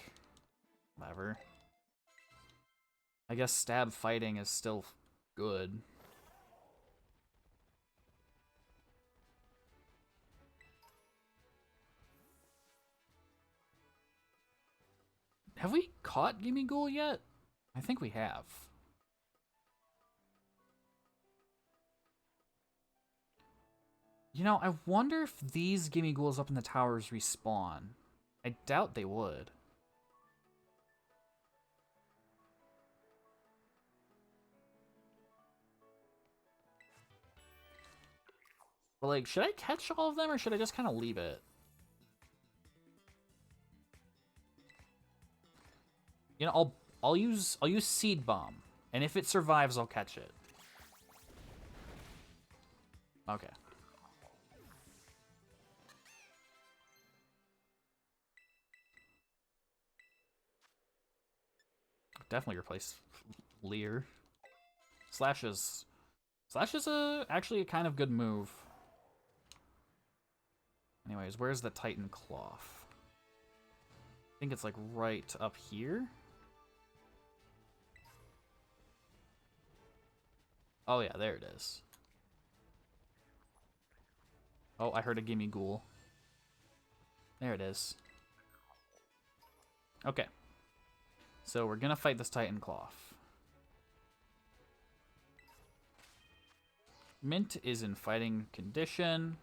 whatever. I guess stab fighting is still good. Have we caught Gimmighoul yet? I think we have. You know, I wonder if these Gimmighouls up in the towers respawn. I doubt they would. But like, should I catch all of them or should I just kind of leave it? You know, I'll use Seed Bomb, and if it survives, I'll catch it. Okay. Definitely replace Leer. Slash is actually a kind of good move. Anyways, where's the Titan Cloth? I think it's like right up here. Oh yeah, there it is. Oh, I heard a Gimmighoul. There it is. Okay. So we're gonna fight this Titan Cloth. Mint is in fighting condition.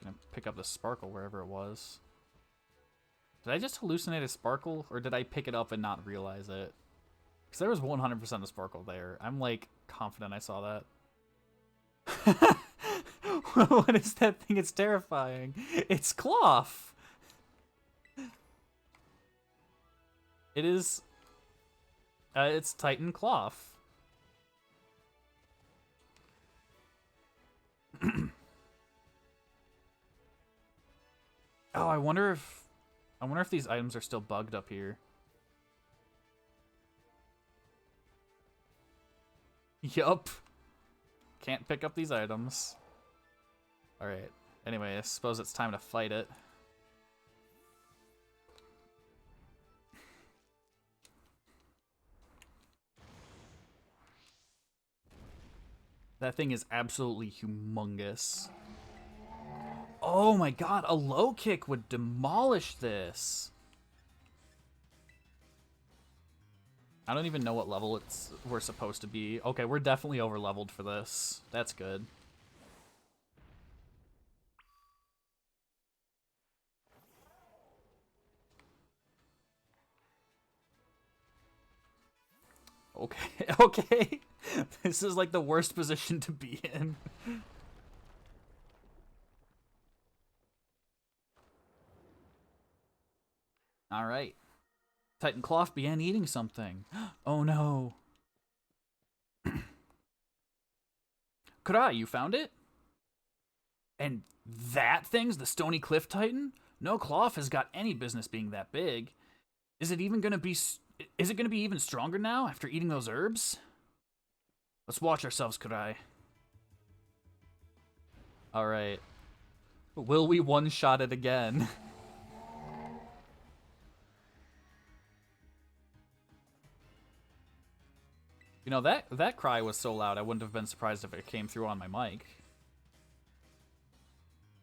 Gonna pick up the Sparkle wherever it was. Did I just hallucinate a Sparkle, or did I pick it up and not realize it? Because there was 100% of Sparkle there. I'm, like, confident I saw that. What is that thing? It's terrifying. It's Cloth! It is... it's Titan Cloth. Oh, I wonder if these items are still bugged up here. Yup. Can't pick up these items. Alright. Anyway, I suppose it's time to fight it. That thing is absolutely humongous. Oh my god, a low kick would demolish this. I don't even know what level we're supposed to be. Okay, we're definitely over leveled for this. That's good. Okay, okay. This is like the worst position to be in. All right. Titan Cloth began eating something. Oh no. Kurai, you found it? And that thing's the Stony Cliff Titan? No Cloth has got any business being that big. Is it gonna be even stronger now after eating those herbs? Let's watch ourselves, Kurai. All right. Will we one-shot it again? You know, that cry was so loud I wouldn't have been surprised if it came through on my mic.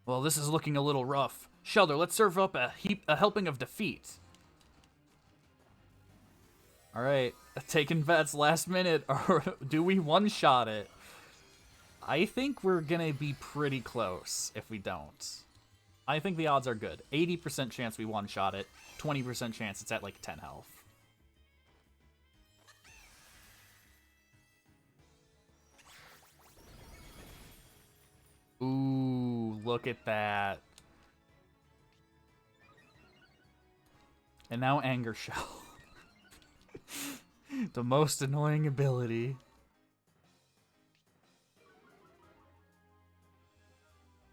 Well, this is looking a little rough. Shelter, let's serve up a helping of defeat. All right, taking bets last minute, or do we one-shot it? I think we're gonna be pretty close if we don't. I think the odds are good. 80% chance we one-shot it, 20% chance it's at like 10 health. Ooh, look at that. And now Anger Shell. The most annoying ability.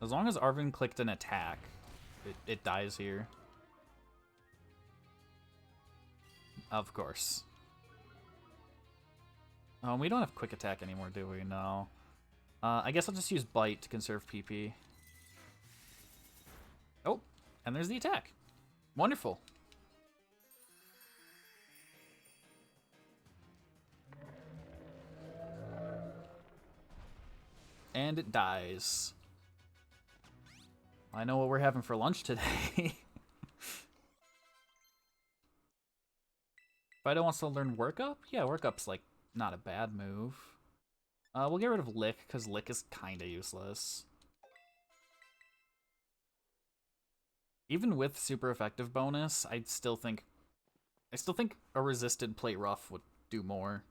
As long as Arvin clicked an attack, it dies here. Of course. Oh, we don't have quick attack anymore, do we? No. I guess I'll just use Bite to conserve PP. Oh, and there's the attack. Wonderful. And it dies. I know what we're having for lunch today. Fido wants to learn Work Up? Yeah, Work Up's like not a bad move. We'll get rid of Lick, because Lick is kinda useless. Even with super effective bonus, I still think a resisted Play Rough would do more.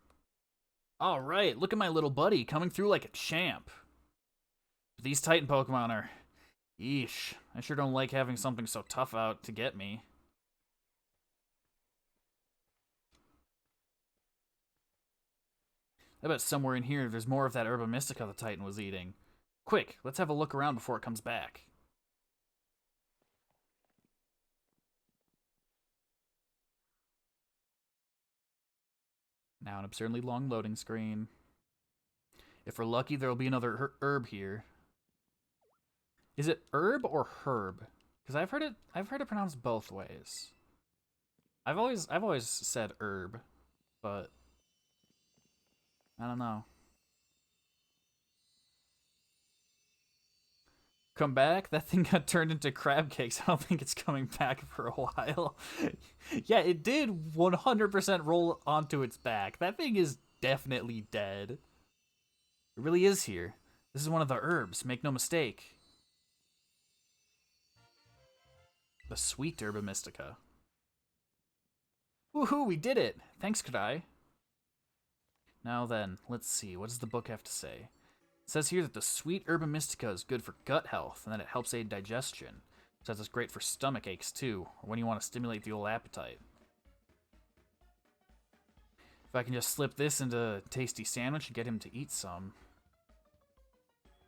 Alright, look at my little buddy coming through like a champ. These Titan Pokemon are... Yeesh, I sure don't like having something so tough out to get me. I bet somewhere in here there's more of that Herba Mystica the Titan was eating. Quick, let's have a look around before it comes back. Now an absurdly long loading screen. If we're lucky, there'll be another herb here. Is it herb or herb? Because I've heard it pronounced both ways. I've always said herb, but I don't know. Come back? That thing got turned into crab cakes. I don't think it's coming back for a while. Yeah, it did 100% roll onto its back. That thing is definitely dead. It really is here. This is one of the herbs, make no mistake. The sweet Herba Mystica. Woohoo, we did it! Thanks, Kadai. Now then, let's see, what does the book have to say? It says here that the sweet Herba Mystica is good for gut health, and that it helps aid digestion. It says it's great for stomach aches, too, or when you want to stimulate the old appetite. If I can just slip this into a tasty sandwich and get him to eat some.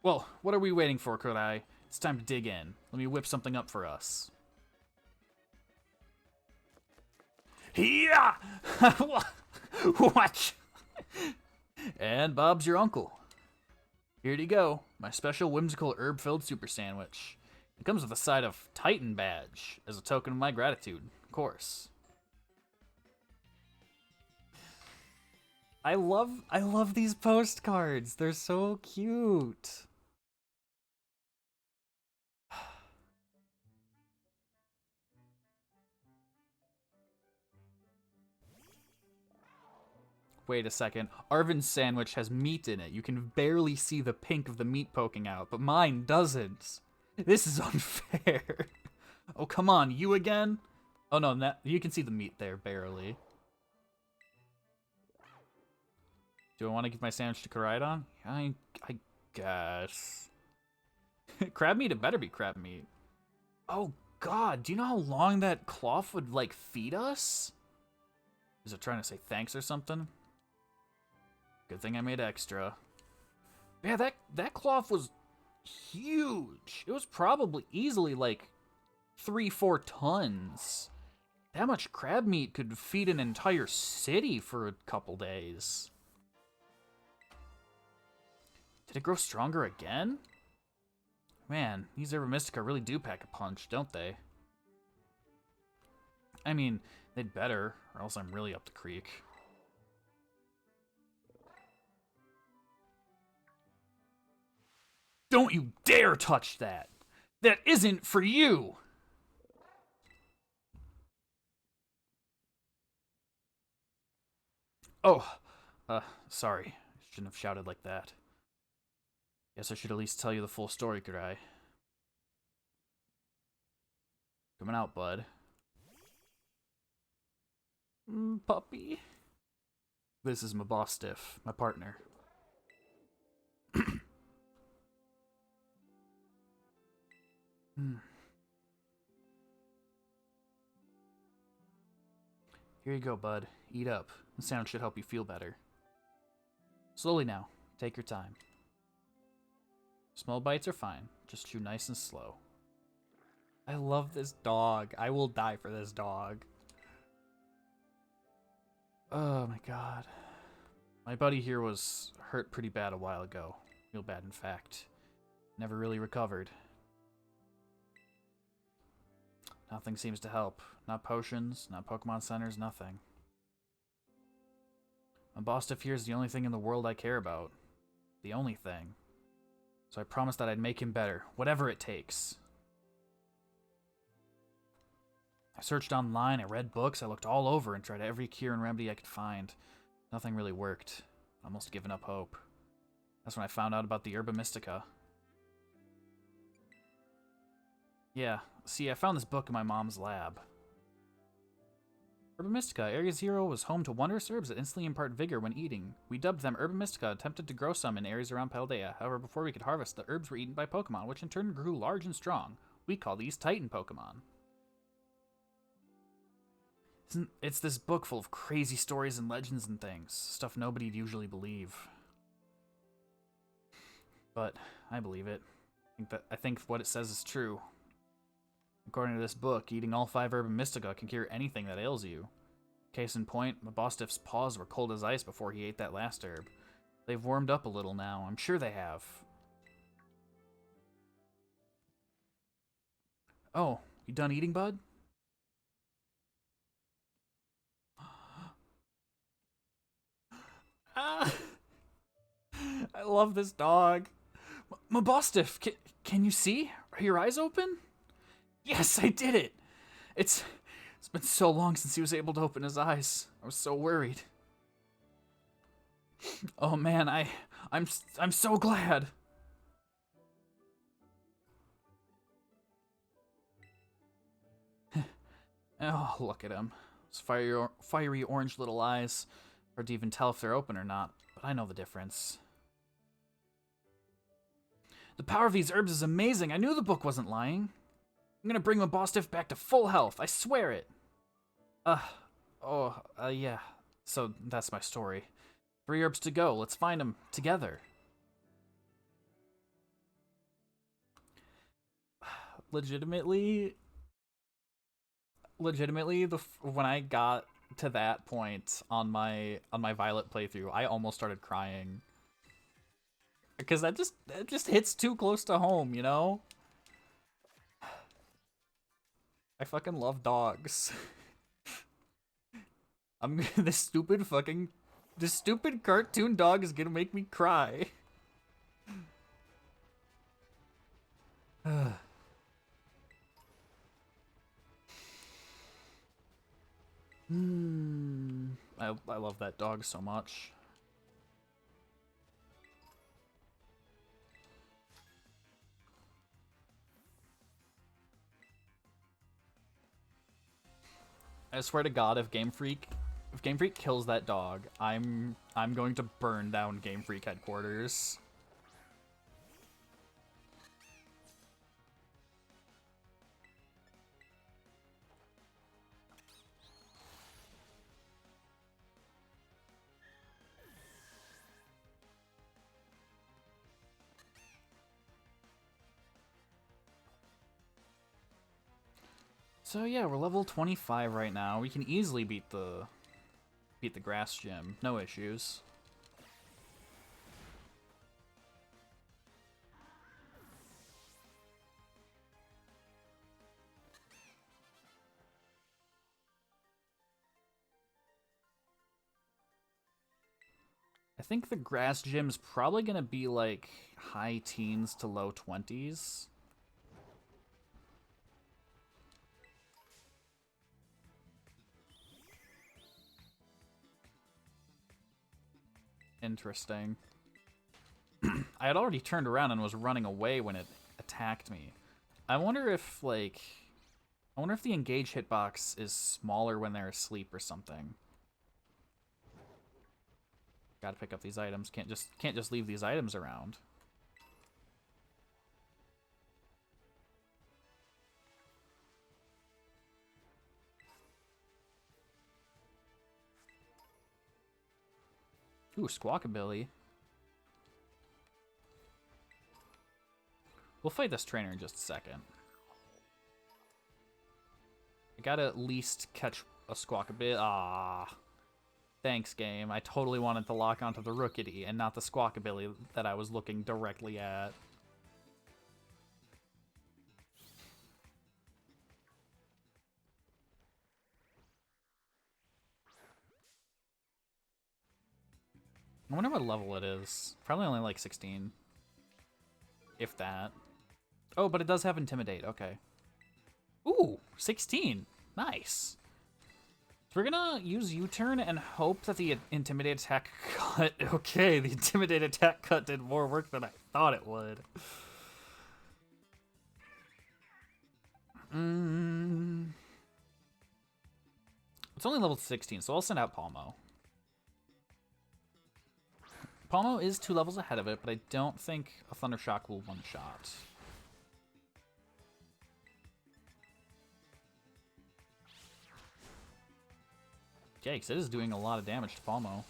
Well, what are we waiting for, Kodai? It's time to dig in. Let me whip something up for us. Yeah! Watch! And Bob's your uncle. Here you go, my special whimsical herb-filled super sandwich. It comes with a side of Titan badge as a token of my gratitude, of course. I love these postcards. They're so cute. Wait a second. Arvin's sandwich has meat in it. You can barely see the pink of the meat poking out, but mine doesn't. This is unfair. Oh, come on, you again? Oh no, you can see the meat there, barely. Do I want to give my sandwich to Koraidon? I guess. Crab meat? It better be crab meat. Oh god, do you know how long that cloth would, like, feed us? Is it trying to say thanks or something? Good thing I made extra. Yeah, that cloth was huge. It was probably easily like 3-4 tons. That much crab meat could feed an entire city for a couple days. Did it grow stronger again? Man, these Herba Mystica really do pack a punch, don't they? I mean, they'd better, or else I'm really up the creek. Don't you dare touch that! That isn't for you! Oh, sorry. Shouldn't have shouted like that. Guess I should at least tell you the full story, could I? Coming out, bud. Puppy. This is my boss stiff, my partner. Here you go, bud. Eat up. The sandwich should help you feel better. Slowly now. Take your time. Small bites are fine. Just chew nice and slow. I love this dog. I will die for this dog. Oh my god. My buddy here was hurt pretty bad a while ago. Real bad, in fact. Never really recovered. Nothing seems to help. Not potions, not Pokemon centers, nothing. My boss stuff here is the only thing in the world I care about. The only thing. So I promised that I'd make him better, whatever it takes. I searched online, I read books, I looked all over and tried every cure and remedy I could find. Nothing really worked. Almost given up hope. That's when I found out about the Herba Mystica. Yeah, see, I found this book in my mom's lab. Herba Mystica. Area Zero was home to wondrous herbs that instantly impart vigor when eating. We dubbed them Herba Mystica, attempted to grow some in areas around Paldea. However, before we could harvest, the herbs were eaten by Pokemon, which in turn grew large and strong. We call these Titan Pokemon. It's this book full of crazy stories and legends and things. Stuff nobody'd usually believe. But I believe it. I think what it says is true. According to this book, eating all 5 Herba Mystica can cure anything that ails you. Case in point, my boss stiff's paws were cold as ice before he ate that last herb. They've warmed up a little now. I'm sure they have. Oh, you done eating, bud? Ah, I love this dog. My boss stiff, can you see? Are your eyes open? Yes, I did it! It's been so long since he was able to open his eyes. I was so worried. Oh man, I'm so glad. Oh, look at him. Those fiery orange little eyes. Hard to even tell if they're open or not, but I know the difference. The power of these herbs is amazing. I knew the book wasn't lying. I'm gonna bring my boss stiff back to full health. I swear it. Yeah. So that's my story. 3 herbs to go. Let's find them together. Legitimately, when I got to that point on my Violet playthrough, I almost started crying. Because that just hits too close to home, you know? I fucking love dogs. This stupid cartoon dog is gonna make me cry. I love that dog so much. I swear to God, if Game Freak kills that dog, I'm going to burn down Game Freak headquarters. So yeah, we're level 25 right now. We can easily beat the grass gym, no issues. I think the grass gym's probably gonna be like high teens to low 20s. Interesting. I had already turned around and was running away when it attacked me. I wonder if the engage hitbox is smaller when they're asleep or something. Gotta pick up these items. Can't just leave these items around. Ooh, Squawkabilly. We'll fight this trainer in just a second. I gotta at least catch a Squawkabilly. Ah. Thanks, game. I totally wanted to lock onto the Rookity and not the Squawkabilly that I was looking directly at. I wonder what level it is. Probably only like 16. If that. Oh, but it does have Intimidate. Okay. Ooh, 16. Nice. So we're gonna use U-turn and hope that the Intimidate attack cut... Okay, the Intimidate attack cut did more work than I thought it would. It's only level 16, so I'll send out Palmo. Palmo is 2 levels ahead of it, but I don't think a Thundershock will one-shot. Yikes, it is doing a lot of damage to Palmo.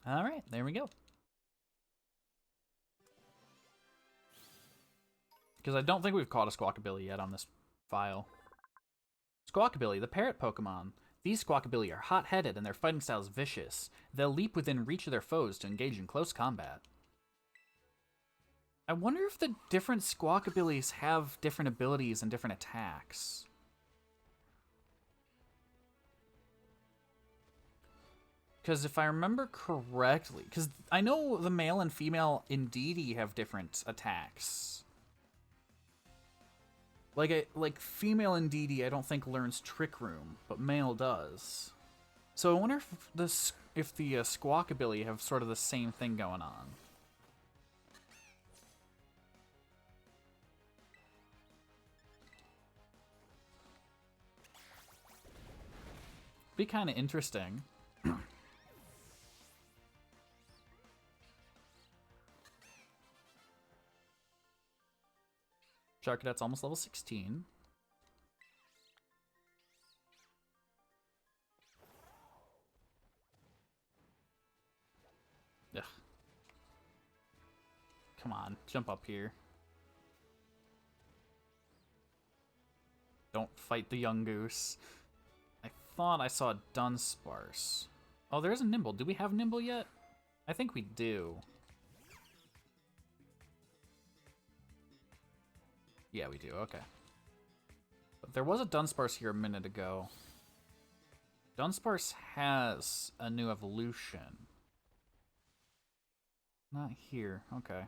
Alright, there we go. Because I don't think we've caught a Squawkabilly yet on this file. Squawkabilly, the parrot Pokemon. These Squawkabilly are hot-headed and their fighting style is vicious. They'll leap within reach of their foes to engage in close combat. I wonder if the different Squawkabillies have different abilities and different attacks. Because if I remember correctly, because I know the male and female Indeedee have different attacks. Like female Indeedee, I don't think learns Trick Room, but male does. So I wonder if the Squawkabilly have sort of the same thing going on. Be kind of interesting. Charcadet's almost level 16. Come on, jump up here. Don't fight the young goose. I thought I saw a Dunsparce. Oh, there is a Nimble. Do we have Nimble yet? I think we do. Yeah, we do. Okay. But there was a Dunsparce here a minute ago. Dunsparce has a new evolution. Not here. Okay.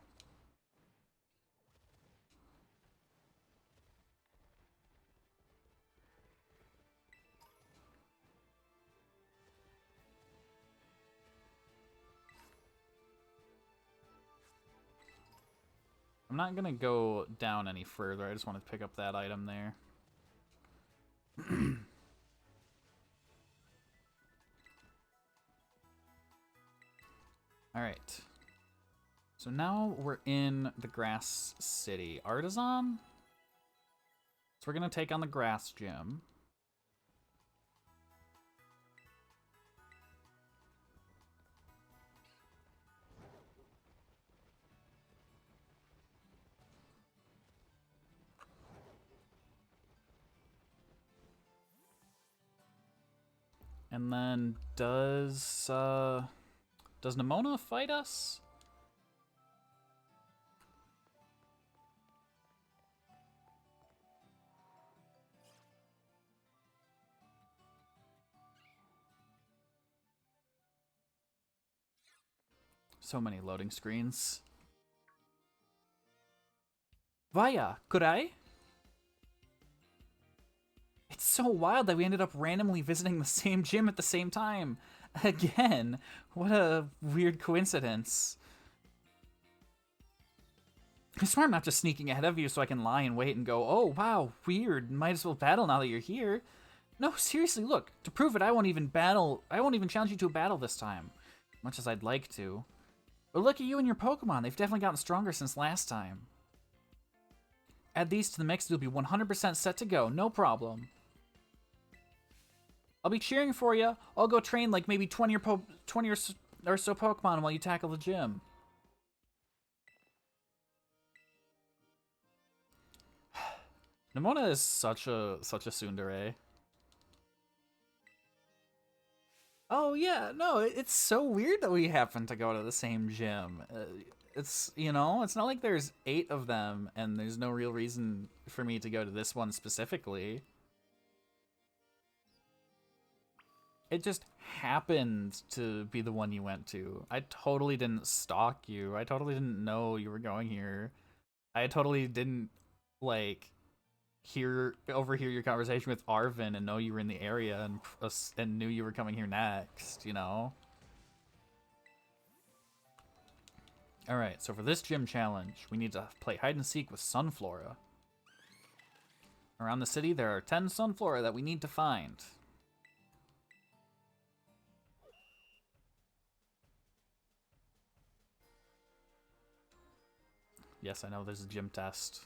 I'm not gonna go down any further. I just want to pick up that item there. Alright. So now we're in the Grass City. Artisan? So we're gonna take on the Grass Gym. And then does Nimona fight us? So many loading screens. Vaya, could I? It's so wild that we ended up randomly visiting the same gym at the same time. Again, what a weird coincidence. I'm smart not just sneaking ahead of you so I can lie and wait and go, oh wow, weird, might as well battle now that you're here. No, seriously, look, to prove it, I won't even challenge you to a battle this time. Much as I'd like to. But look at you and your Pokemon, they've definitely gotten stronger since last time. Add these to the mix, you'll be 100% set to go, no problem. I'll be cheering for you. I'll go train like maybe 20 or so Pokemon while you tackle the gym. Nimona is such a tsundere. Oh yeah, no, it's so weird that we happen to go to the same gym. It's, you know, it's not like there's 8 of them and there's no real reason for me to go to this one specifically. It just happened to be the one you went to. I totally didn't stalk you. I totally didn't know you were going here. I totally didn't, like, overhear your conversation with Arvin and know you were in the area and knew you were coming here next, you know? Alright, so for this gym challenge, we need to play hide and seek with Sunflora. Around the city, there are 10 Sunflora that we need to find. Yes, I know there's a gym test.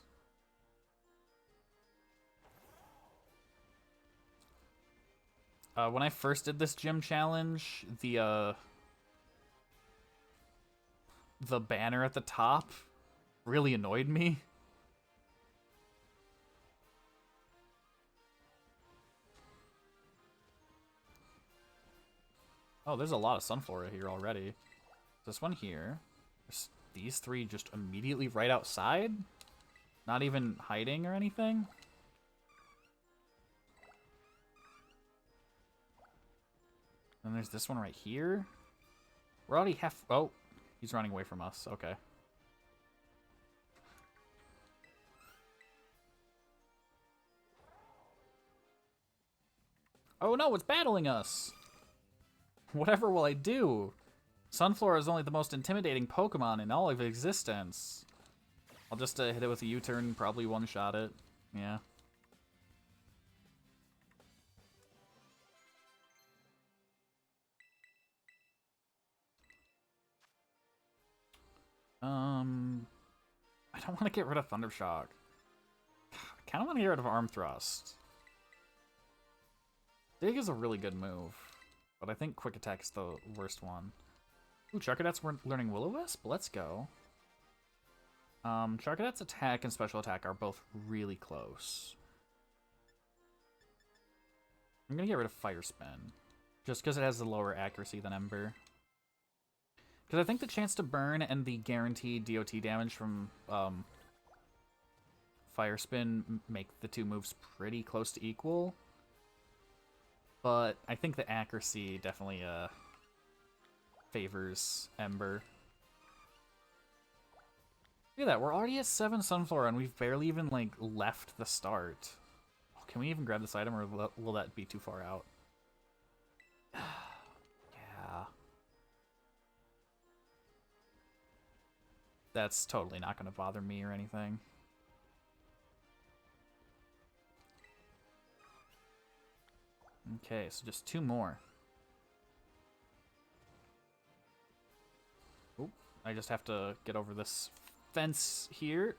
When I first did this gym challenge, the banner at the top really annoyed me. Oh, there's a lot of Sunflora here already. This one here. There's these 3 just immediately right outside? Not even hiding or anything? And there's this one right here. We're already oh, he's running away from us. Okay. Oh no, it's battling us! Whatever will I do? Sunflora is only the most intimidating Pokemon in all of existence. I'll just hit it with a U-turn, probably one-shot it. Yeah. I don't want to get rid of Thundershock. I kind of want to get rid of Arm Thrust. Dig is a really good move, but I think Quick Attack is the worst one. Ooh, Charcadet's learning Will-O-Wisp? Let's go. Charcadet's attack and special attack are both really close. I'm gonna get rid of Fire Spin. Just because it has the lower accuracy than Ember. Because I think the chance to burn and the guaranteed DOT damage from Fire Spin make the two moves pretty close to equal. But I think the accuracy definitely favors Ember. Look at that, we're already at 7 Sunflower and we've barely even like left the start. Oh, can we even grab this item or will that be too far out? Yeah. That's totally not going to bother me or anything. Okay, so just 2 more. Oh, I just have to get over this fence here.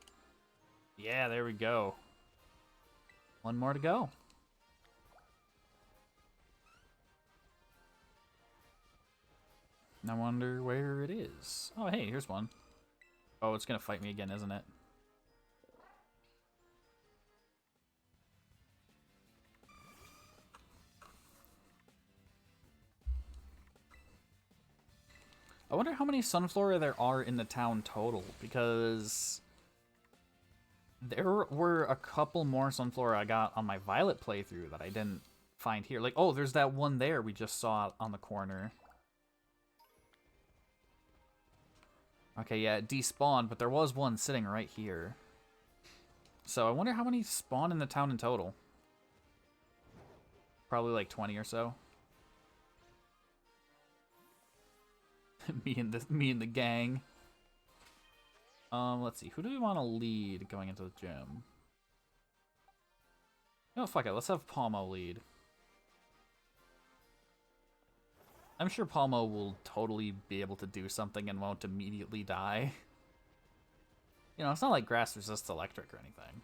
Yeah, there we go. 1 more to go. I wonder where it is. Oh, hey, here's one. Oh, it's gonna fight me again, isn't it? I wonder how many Sunflora there are in the town total, because there were a couple more Sunflora I got on my Violet playthrough that I didn't find here. Like, oh, there's that one there we just saw on the corner. Okay, yeah, it despawned, but there was one sitting right here. So I wonder how many spawn in the town in total. Probably like 20 or so. me and the gang. Let's see. Who do we want to lead going into the gym? No, fuck it. Let's have Palmo lead. I'm sure Palmo will totally be able to do something and won't immediately die. You know, it's not like grass resists electric or anything.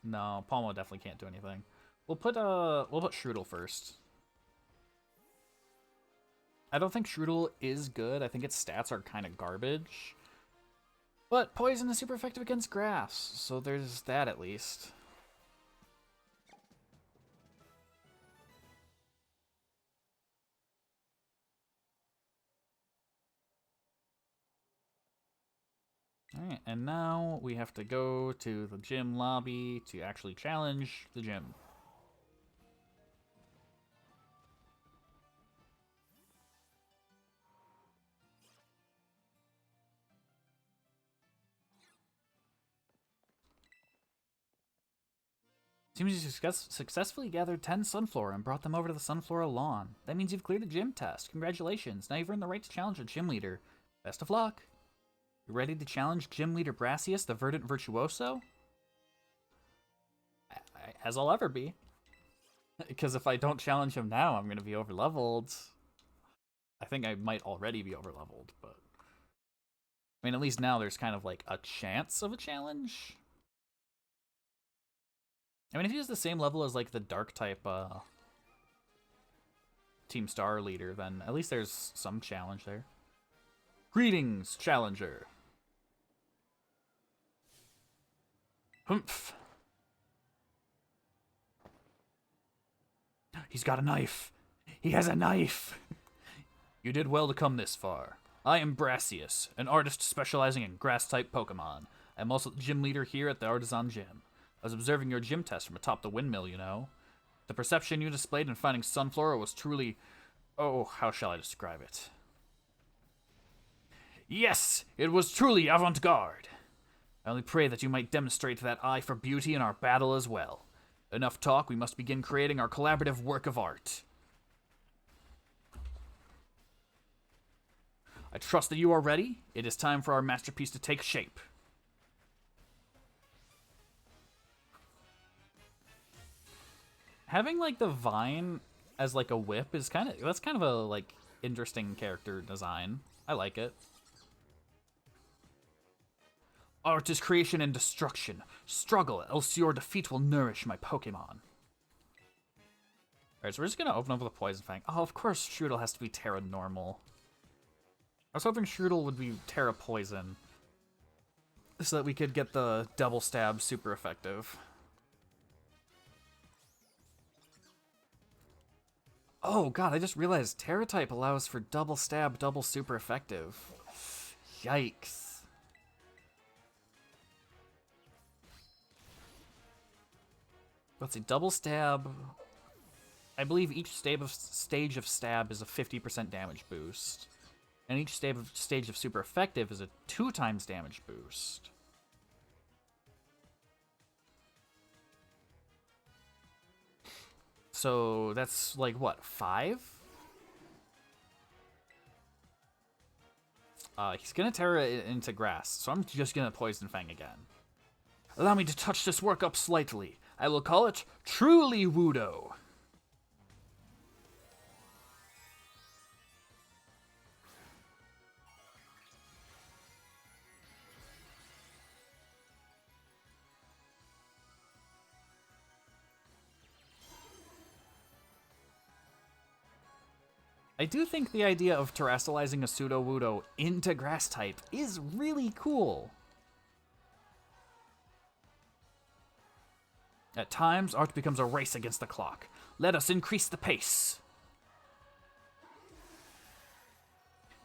No, Palmo definitely can't do anything. We'll put Shroodle first. I don't think Shroodle is good. I think its stats are kind of garbage. But Poison is super effective against grass, so there's that at least. Alright, and now we have to go to the gym lobby to actually challenge the gym. Seems you successfully gathered 10 Sunflora and brought them over to the Sunflora lawn. That means you've cleared a gym test. Congratulations. Now you've earned the right to challenge a gym leader. Best of luck. You ready to challenge Gym Leader Brassius, the Verdant Virtuoso? As I'll ever be. Because if I don't challenge him now, I'm going to be overleveled. I think I might already be overleveled, but... I mean, at least now there's kind of like a chance of a challenge. I mean, if he has the same level as like the Dark type Team Star leader, then at least there's some challenge there. Greetings, Challenger. Humph. He's got a knife. He has a knife. You did well to come this far. I am Brassius, an artist specializing in grass-type Pokemon. I'm also the gym leader here at the Artisan Gym. I was observing your gym test from atop the windmill, you know. The perception you displayed in finding Sunflora was truly... Oh, how shall I describe it? Yes, it was truly avant-garde. I only pray that you might demonstrate that eye for beauty in our battle as well. Enough talk, we must begin creating our collaborative work of art. I trust that you are ready. It is time for our masterpiece to take shape. Having like the vine as like a whip is that's kind of a like interesting character design. I like it. Art is creation and destruction. Struggle, else your defeat will nourish my Pokemon. Alright, so we're just gonna open up with a Poison Fang. Oh, of course Shroodle has to be Terra Normal. I was hoping Shroodle would be Terra Poison. so that we could get the double stab super effective. Oh god, I just realized Terra type allows for double stab, double super effective. Yikes. Let's see, double stab. I believe each stage of stab is a 50% damage boost. And each stage of super effective is a 2 times damage boost. So that's like, what, 5? He's gonna Terra into grass, so I'm just gonna Poison Fang again. Allow me to touch this work up slightly. I will call it Truly Wudo. I do think the idea of terrestrializing a Pseudo-Wudo into grass type is really cool. At times, art becomes a race against the clock. Let us increase the pace.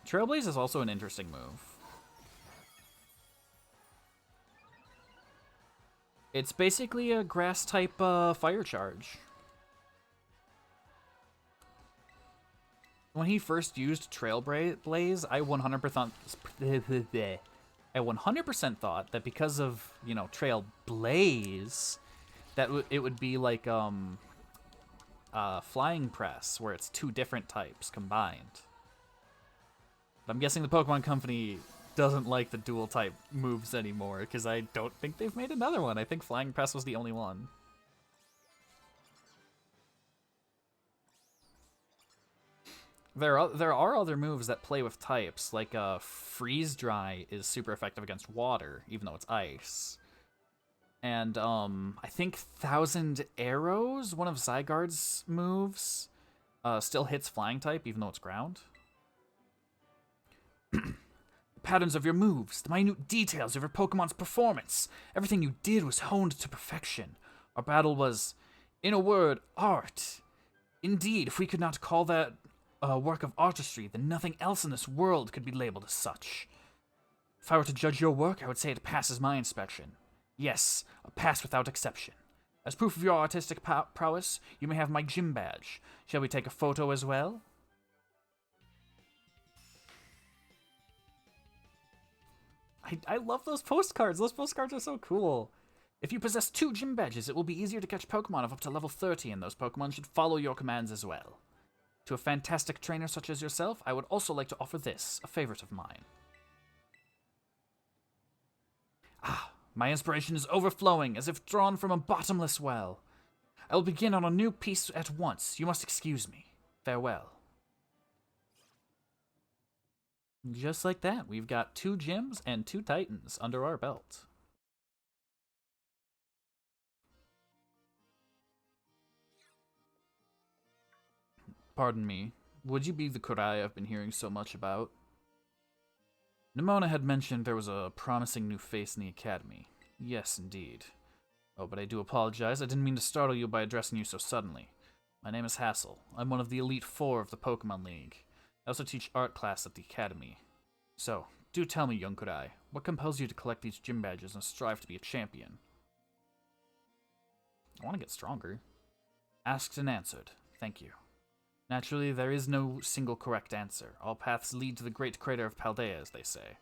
Trailblaze is also an interesting move. It's basically a grass type fire charge. When he first used Trailblaze, I 100% thought that because of, you know, Trailblaze, that it would be like Flying Press, where it's 2 different types combined. But I'm guessing the Pokemon Company doesn't like the dual type moves anymore, because I don't think they've made another one. I think Flying Press was the only one. There are other moves that play with types, like Freeze Dry is super effective against water, even though it's ice. And I think Thousand Arrows, one of Zygarde's moves, still hits flying type, even though it's ground. Patterns of your moves, the minute details of your Pokemon's performance. Everything you did was honed to perfection. Our battle was, in a word, art. Indeed, if we could not call that a work of artistry, then nothing else in this world could be labeled as such. If I were to judge your work, I would say it passes my inspection. Yes, a pass without exception. As proof of your artistic prowess, you may have my gym badge. Shall we take a photo as well? I love those postcards. Those postcards are so cool. If you possess 2 gym badges, it will be easier to catch Pokemon of up to level 30, and those Pokemon should follow your commands as well. To a fantastic trainer such as yourself, I would also like to offer this, a favorite of mine. Ah, my inspiration is overflowing, as if drawn from a bottomless well. I will begin on a new piece at once. You must excuse me. Farewell. Just like that, we've got 2 gyms and 2 Titans under our belt. Pardon me, would you be the Kurai I've been hearing so much about? Nimona had mentioned there was a promising new face in the academy. Yes, indeed. Oh, but I do apologize. I didn't mean to startle you by addressing you so suddenly. My name is Hassel. I'm one of the Elite Four of the Pokemon League. I also teach art class at the academy. So, do tell me, young Kurai, what compels you to collect these gym badges and strive to be a champion? I want to get stronger. Asked and answered. Thank you. Naturally, there is no single correct answer. All paths lead to the great crater of Paldea, as they say.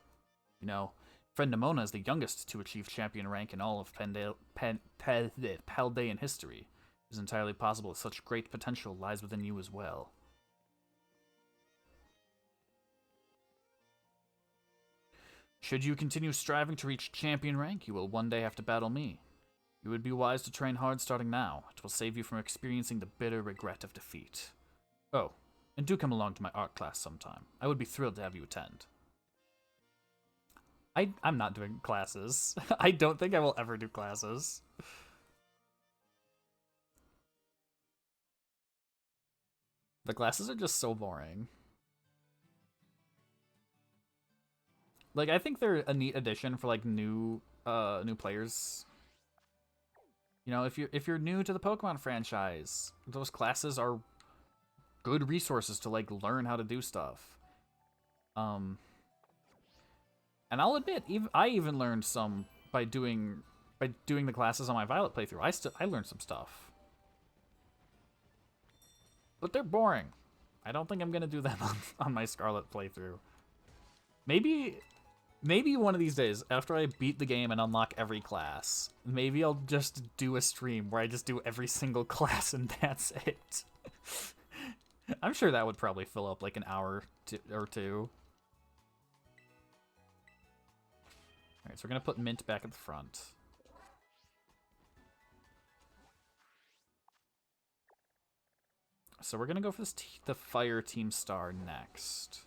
You know, friend Nimona is the youngest to achieve champion rank in all of Paldean history. It is entirely possible that such great potential lies within you as well. Should you continue striving to reach champion rank, you will one day have to battle me. You would be wise to train hard starting now. It will save you from experiencing the bitter regret of defeat. Oh, and do come along to my art class sometime. I would be thrilled to have you attend. I'm not doing classes. I don't think I will ever do classes. The classes are just so boring. Like, I think they're a neat addition for, like, new players. You know, if you're new to the Pokemon franchise, those classes are good resources to, like, learn how to do stuff. And I'll admit, I even learned some by doing the classes on my Violet playthrough. I learned some stuff, but they're boring. I don't think I'm gonna do that on my Scarlet playthrough. Maybe one of these days, after I beat the game and unlock every class, maybe I'll just do a stream where I just do every single class and that's it. I'm sure that would probably fill up like an hour or two. Alright, so we're gonna put Mint back at the front. So we're gonna go for this the Fire Team Star next.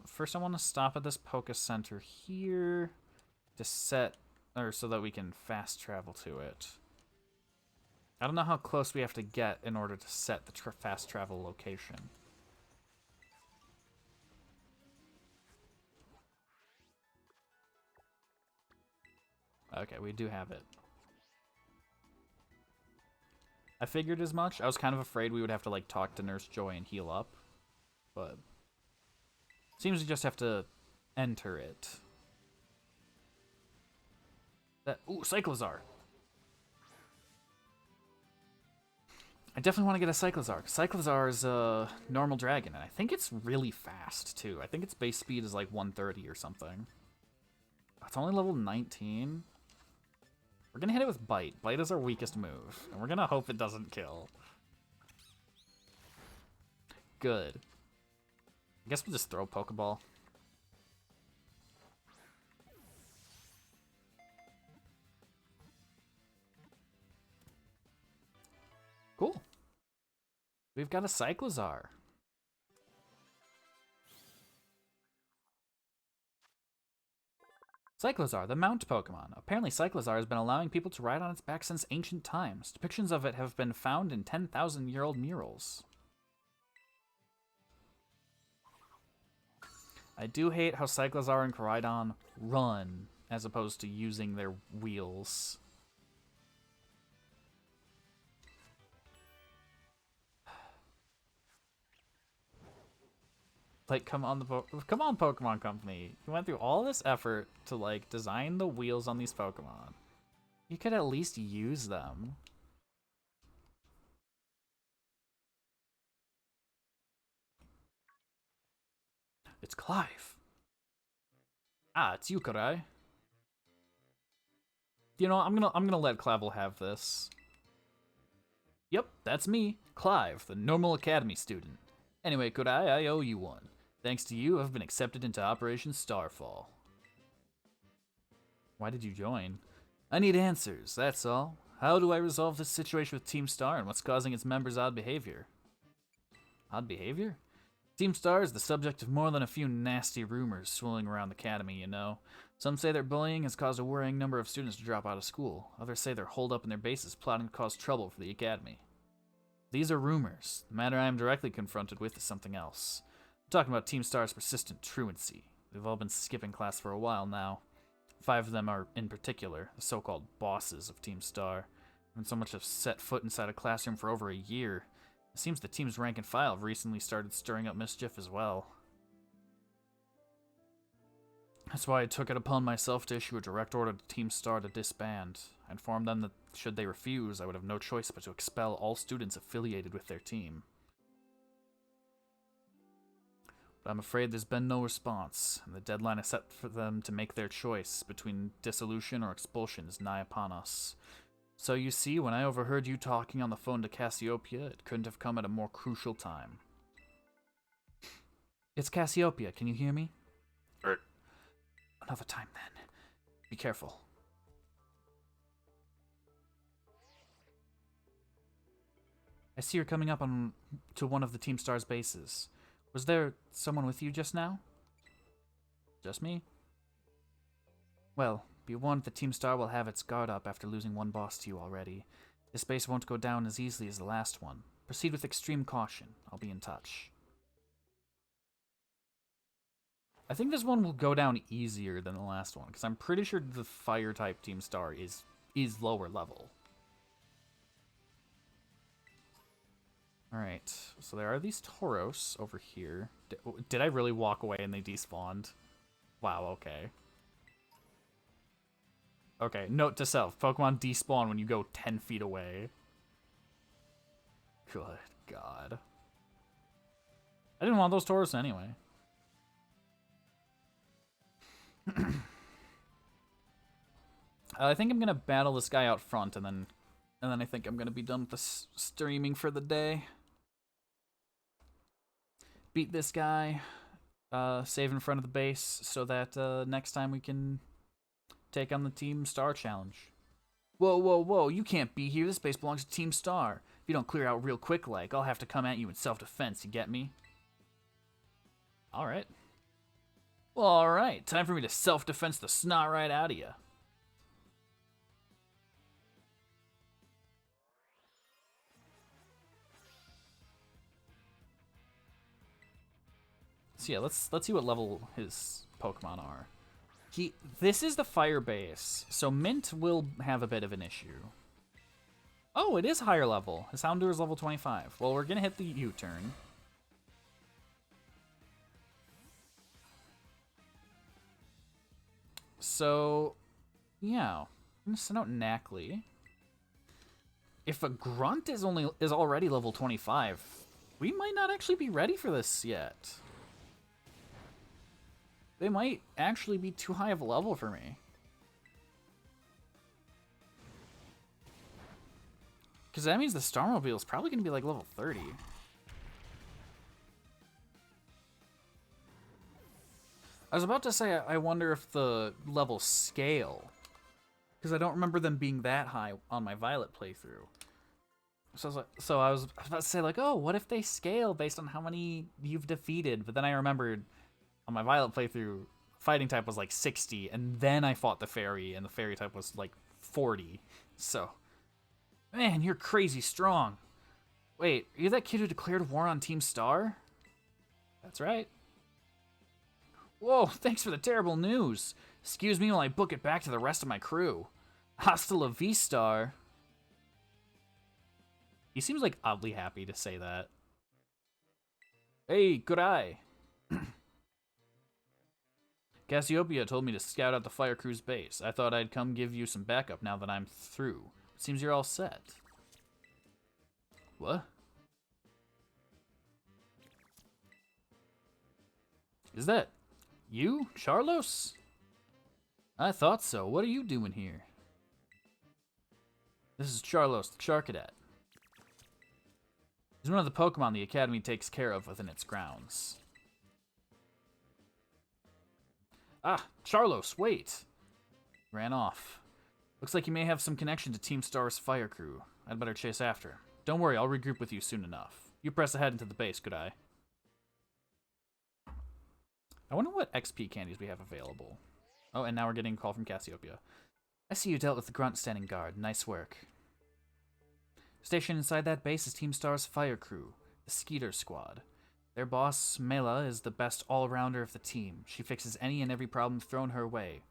First I want to stop at this Poke Center here to set, or so that we can fast travel to it. I don't know how close we have to get in order to set the fast travel location. Okay, we do have it. I figured as much. I was kind of afraid we would have to like talk to Nurse Joy and heal up, but seems we just have to enter it. Ooh, Cyclozar. I definitely want to get a Cyclozar. Cyclozar is a normal dragon, and I think it's really fast too. I think its base speed is like 130 or something. It's only level 19. We're gonna hit it with Bite. Bite is our weakest move, and we're gonna hope it doesn't kill. Good. I guess we'll just throw a Pokeball. Cool. We've got a Cyclozar. Cyclozar, the mount Pokemon. Apparently Cyclozar has been allowing people to ride on its back since ancient times. Depictions of it have been found in 10,000-year-old murals. I do hate how Cyclozar and Koraidon run, as opposed to using their wheels. Like, come on, Pokemon Company. You went through all this effort to, like, design the wheels on these Pokemon. You could at least use them. It's Clive. Ah, it's you, Korai. You know, I'm gonna let Clavel have this. Yep, that's me, Clive, the normal academy student. Anyway, Korai, I owe you one. Thanks to you, I've been accepted into Operation Starfall. Why did you join? I need answers, that's all. How do I resolve this situation with Team Star and what's causing its members' odd behavior? Odd behavior? Team Star is the subject of more than a few nasty rumors swirling around the academy, you know. Some say their bullying has caused a worrying number of students to drop out of school. Others say they're holed up in their bases plotting to cause trouble for the academy. These are rumors. The matter I am directly confronted with is something else. I'm talking about Team Star's persistent truancy. They've all been skipping class for a while now. 5 of them are, in particular, the so-called bosses of Team Star. And so much have set foot inside a classroom for over a year. It seems the team's rank and file have recently started stirring up mischief as well. That's why I took it upon myself to issue a direct order to Team Star to disband. I informed them that should they refuse, I would have no choice but to expel all students affiliated with their team. But I'm afraid there's been no response, and the deadline is set for them to make their choice between dissolution or expulsion is nigh upon us. So you see, when I overheard you talking on the phone to Cassiopeia, it couldn't have come at a more crucial time. It's Cassiopeia, can you hear me? Another time then. Be careful. I see you're coming up to one of the Team Star's bases. Was there someone with you just now? Just me? Well, be warned that Team Star will have its guard up after losing one boss to you already. This base won't go down as easily as the last one. Proceed with extreme caution. I'll be in touch. I think this one will go down easier than the last one, because I'm pretty sure the fire-type Team Star is lower level. Alright, so there are these Tauros over here. Did I really walk away and they despawned? Wow, okay. Okay, note to self, Pokemon despawn when you go 10 feet away. Good God. I didn't want those Tauros anyway. I think I'm gonna battle this guy out front, and then I think I'm gonna be done with the streaming for the day. Beat this guy, save in front of the base, so that next time we can take on the Team Star challenge. Whoa, whoa, whoa! You can't be here. This base belongs to Team Star. If you don't clear out real quick, like I'll have to come at you in self-defense. You get me? All right. Well, all right. Time for me to self-defense the snot right out of you. So yeah, let's see what level his Pokemon are. This is the fire base, so Mint will have a bit of an issue. Oh, it is higher level. His Houndour is level 25. Well, we're gonna hit the U-turn. So, yeah, I'm gonna send out Knackley. If a Grunt is already level 25, we might not actually be ready for this yet. They might actually be too high of a level for me. Because that means the Starmobile is probably going to be like level 30. I was about to say, I wonder if the levels scale. Because I don't remember them being that high on my Violet playthrough. So I was about to say, like, oh, what if they scale based on how many you've defeated? But then I remembered on my Violet playthrough, fighting type was like 60, and then I fought the fairy, and the fairy type was like 40. So, man, you're crazy strong. Wait, are you that kid who declared war on Team Star? That's right. Whoa, thanks for the terrible news. Excuse me while I book it back to the rest of my crew. Hasta la vista. He seems like oddly happy to say that. Hey, good eye. Cassiopeia told me to scout out the fire crew's base. I thought I'd come give you some backup now that I'm through. It seems you're all set. What? Is that you, Charlos? I thought so. What are you doing here? This is Charlos, the Charcadet. He's one of the Pokemon the Academy takes care of within its grounds. Ah, Charlos, wait! Ran off. Looks like you may have some connection to Team Star's fire crew. I'd better chase after. Don't worry, I'll regroup with you soon enough. You press ahead into the base, good eye. I wonder what XP candies we have available. Oh, and now we're getting a call from Cassiopeia. I see you dealt with the Grunt standing guard. Nice work. Stationed inside that base is Team Star's fire crew, the Skeeter Squad. Their boss, Mela, is the best all-rounder of the team. She fixes any and every problem thrown her way,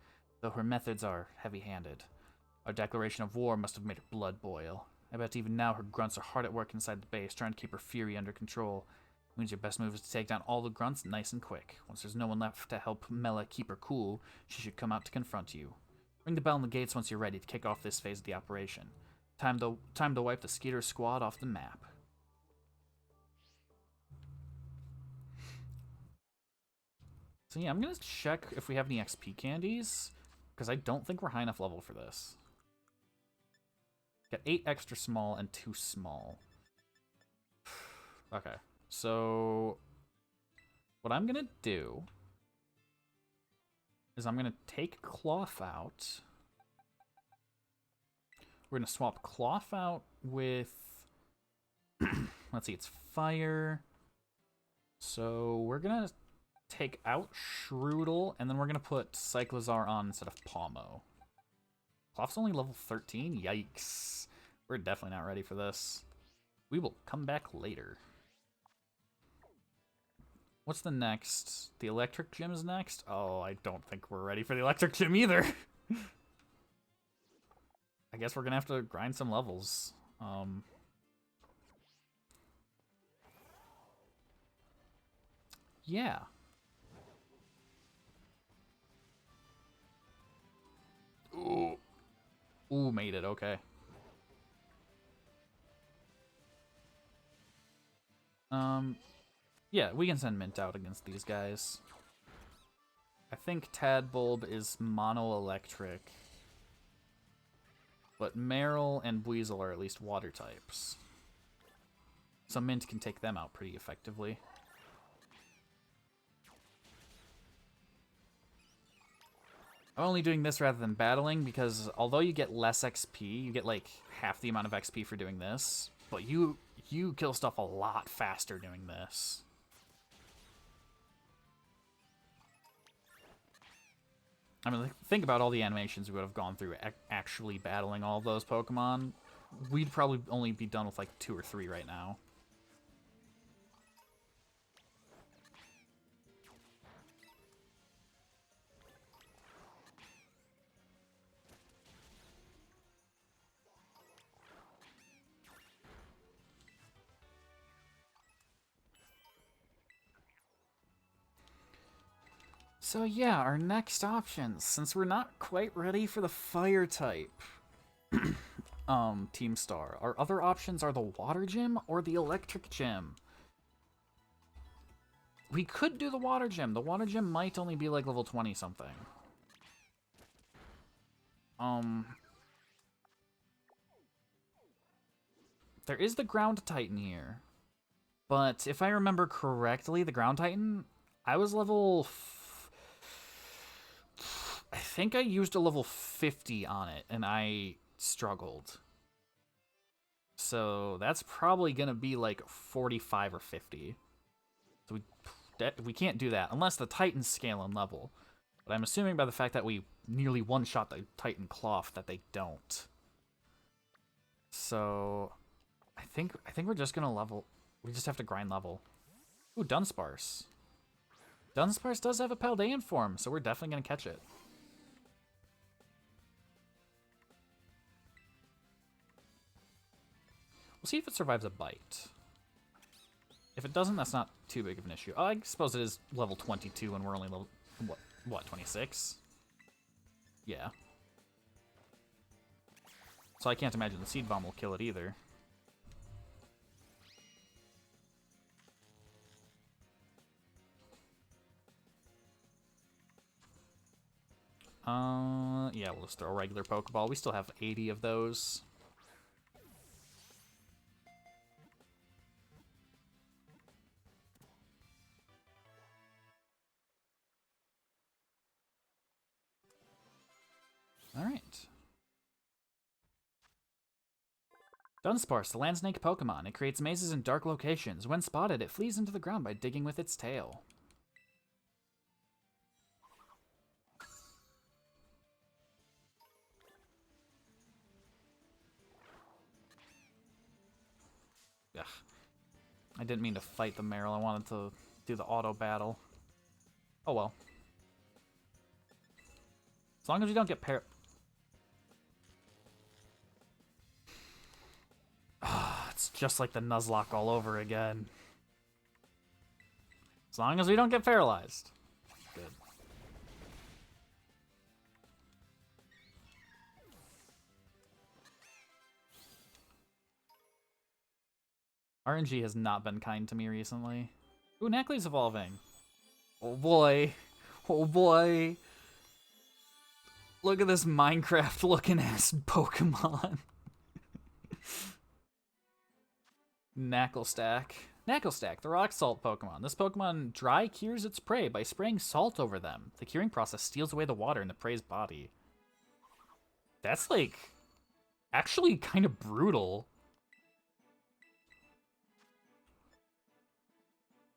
though her methods are heavy-handed. Our declaration of war must have made her blood boil. I bet even now her grunts are hard at work inside the base, trying to keep her fury under control. It means your best move is to take down all the grunts nice and quick. Once there's no one left to help Mela keep her cool, she should come out to confront you. Ring the bell on the gates once you're ready to kick off this phase of the operation. Time to wipe the Skeeter Squad off the map. So yeah, I'm gonna check if we have any XP candies, because I don't think we're high enough level for this. Got 8 extra small and 2 small. Okay, so what I'm gonna do is I'm gonna take Cloth out. We're gonna swap Cloth out with let's see, it's fire. So we're gonna take out Shroodle, and then we're gonna put Cyclizar on instead of Palmo. Cloth's only level 13? Yikes. We're definitely not ready for this. We will come back later. What's the next? The electric gym is next? Oh, I don't think we're ready for the electric gym either. I guess we're gonna have to grind some levels. Yeah. Ooh. Ooh, made it, okay. Yeah, we can send Mint out against these guys. I think Tadbulb is mono-electric. But Meryl and Weasel are at least water types. So Mint can take them out pretty effectively. I'm only doing this rather than battling because although you get less XP, you get like half the amount of XP for doing this, but you kill stuff a lot faster doing this. I mean, think about all the animations we would have gone through actually battling all of those Pokemon. We'd probably only be done with like 2 or 3 right now. So yeah, our next options, since we're not quite ready for the fire type Team Star, our other options are the water gym or the electric gym. We could do the water gym. The water gym might only be like level 20 something. There is the ground titan here. But if I remember correctly, the ground titan, I was level I think I used a level 50 on it, and I struggled. So that's probably going to be like 45 or 50. So we can't do that, unless the Titans scale in level. But I'm assuming by the fact that we nearly one-shot the Titan Cloth that they don't. So I think we're just going to level. We just have to grind level. Ooh, Dunsparce. Dunsparce does have a Paldean form, so we're definitely going to catch it. We'll see if it survives a bite. If it doesn't, that's not too big of an issue. Oh, I suppose it is level 22 and we're only level, what 26? Yeah. So I can't imagine the Seed Bomb will kill it either. Yeah, we'll just throw a regular Pokeball. We still have 80 of those. Alright. Dunsparce, the land snake Pokemon. It creates mazes in dark locations. When spotted, it flees into the ground by digging with its tail. Ugh. I didn't mean to fight the Meryl. I wanted to do the auto battle. Oh well. As long as we don't get it's just like the Nuzlocke all over again. As long as we don't get paralyzed. Good. RNG has not been kind to me recently. Ooh, Nacli's evolving. Oh boy. Oh boy. Look at this Minecraft looking ass Pokemon. Knacklestack. Knacklestack, the rock salt Pokemon. This Pokemon dry cures its prey by spraying salt over them. The curing process steals away the water in the prey's body. That's like actually kind of brutal.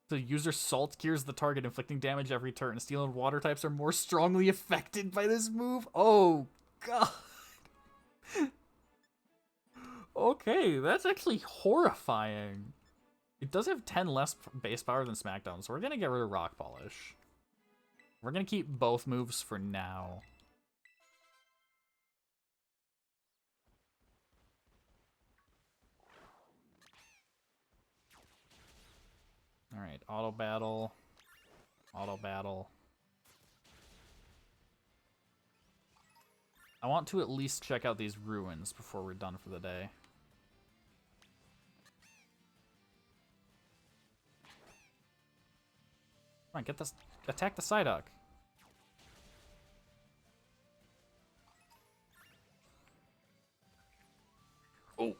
The user salt cures the target, inflicting damage every turn. Steel and water types are more strongly affected by this move. Oh, God. Okay, that's actually horrifying. It does have 10 less base power than SmackDown, so we're gonna get rid of Rock Polish. We're gonna keep both moves for now. Alright, auto battle. Auto battle. I want to at least check out these ruins before we're done for the day. Come on, get this. Attack the Psyduck. Oh.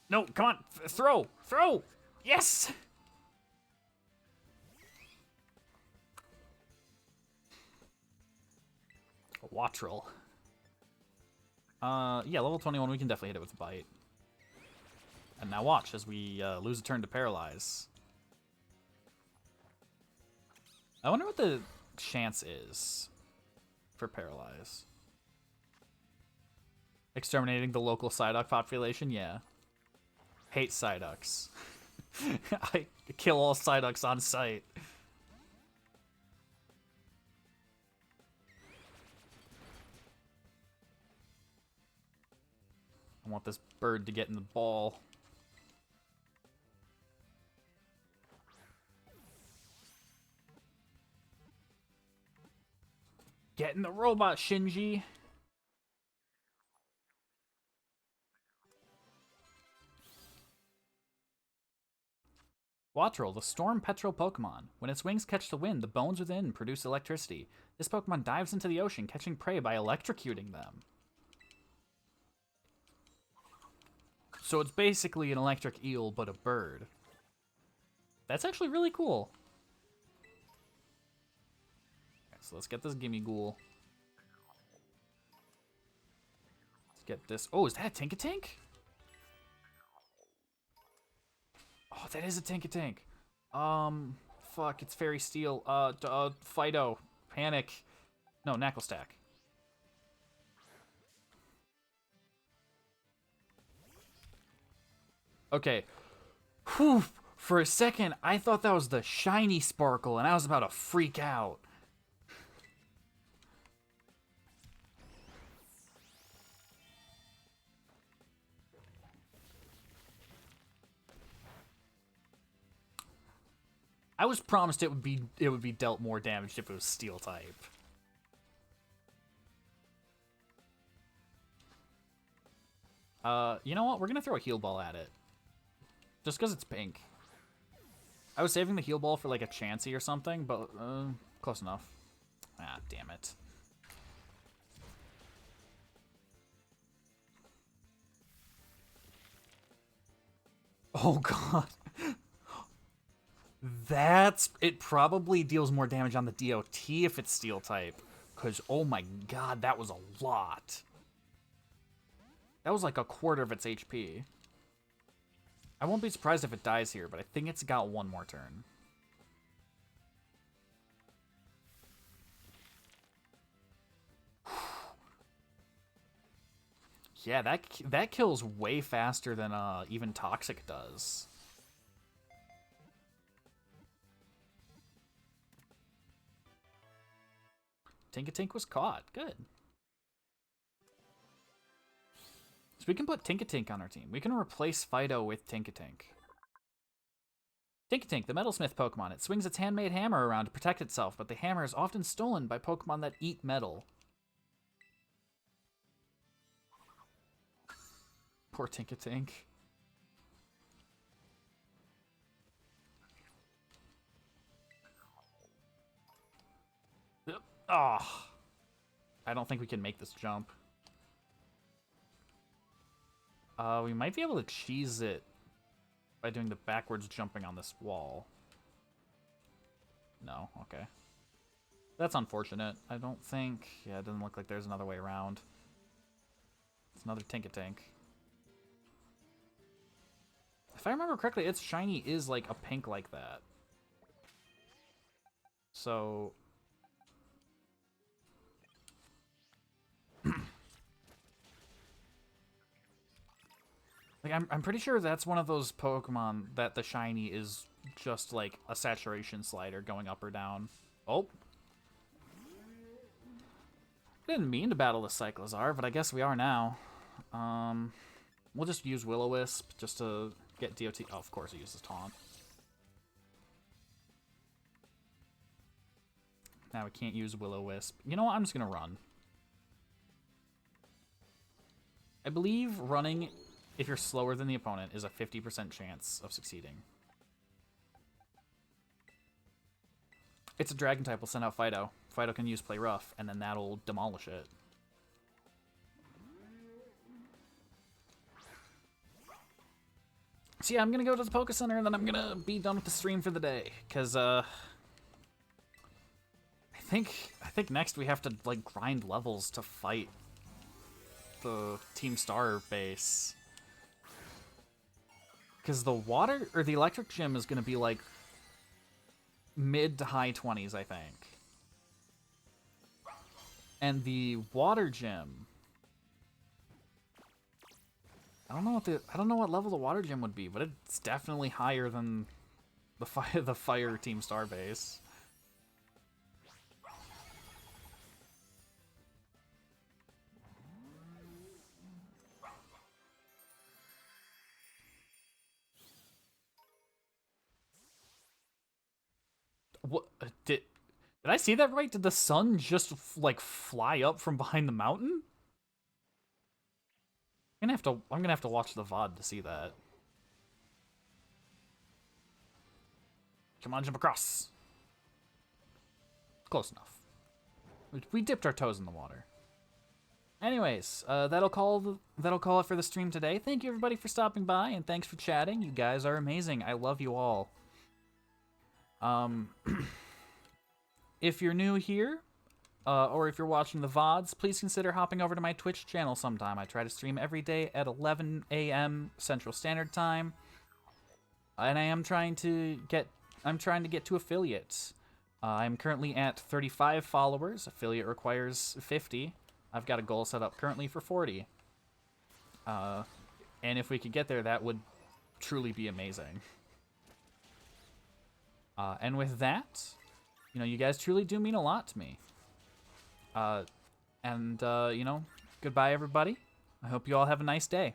No, come on. Throw. Throw. Yes. Wattrel. Yeah, level 21, we can definitely hit it with a bite. And now watch as we lose a turn to Paralyze. I wonder what the chance is for Paralyze. Exterminating the local Psyduck population? Yeah. Hate Psyducks. I kill all Psyducks on sight. I want this bird to get in the ball. Get in the robot, Shinji. Wattrel, the storm petrel Pokemon. When its wings catch the wind, the bones within produce electricity. This Pokemon dives into the ocean, catching prey by electrocuting them. So it's basically an electric eel, but a bird. That's actually really cool. Okay, so let's get this Gimme Ghoul. Let's get this. Oh, is that a Tinkatink? Oh, that is a Tinkatink. Fuck, it's Fairy Steel. Fido. Panic. No, Knuckle Stack. Okay. Whew. For a second, I thought that was the shiny Sparkle, and I was about to freak out. I was promised it would be dealt more damage if it was Steel type. You know what? We're gonna throw a heal ball at it. Just because it's pink. I was saving the heal ball for like a Chansey or something, but close enough. Ah, damn it. Oh god. It probably deals more damage on the DOT if it's Steel type. Because, oh my god, that was a lot. That was like a quarter of its HP. I won't be surprised if it dies here, but I think it's got one more turn. Yeah, that kills way faster than even Toxic does. Tinkatink was caught. Good. So we can put Tinkatink on our team. We can replace Fido with Tinkatink. Tinkatink, the Metalsmith Pokemon. It swings its handmade hammer around to protect itself, but the hammer is often stolen by Pokemon that eat metal. Poor Tinkatink. Oh. I don't think we can make this jump. We might be able to cheese it by doing the backwards jumping on this wall. No, okay. That's unfortunate. I don't think... Yeah, it doesn't look like there's another way around. It's another Tinkatink. If I remember correctly, its shiny is like a pink like that. So... Like, I'm pretty sure that's one of those Pokemon that the shiny is just like a saturation slider going up or down. Oh. Didn't mean to battle the Cyclizar, but I guess we are now. We'll just use Will-O-Wisp just to get DOT. Oh, of course he uses Taunt. Now we can't use Will-O-Wisp. You know what? I'm just going to run. I believe running, if you're slower than the opponent, is a 50% chance of succeeding. It's a Dragon type. We'll send out Fido. Fido can use Play Rough, and then that'll demolish it. So yeah, I'm going to go to the Poke Center, and then I'm going to be done with the stream for the day. Because, I think next we have to, like, grind levels to fight the Team Star base. Because the water, or the electric gym is going to be, like, mid to high 20s, I think. And the water gym, I don't know what level the water gym would be, but it's definitely higher than the fire Team Star base. What did I see that right? Did the sun just like fly up from behind the mountain? I'm gonna have to watch the VOD to see that. Come on, jump across. Close enough. We dipped our toes in the water. Anyways, that'll call it for the stream today. Thank you everybody for stopping by, and thanks for chatting. You guys are amazing. I love you all. If you're new here, or if you're watching the VODs, please consider hopping over to my Twitch channel sometime. I try to stream every day at 11 a.m. Central Standard Time, and I'm trying to get to affiliates. I'm currently at 35 followers. Affiliate requires 50. I've got a goal set up currently for 40. And if we could get there, that would truly be amazing. And with that, you know, you guys truly do mean a lot to me. You know, goodbye, everybody. I hope you all have a nice day.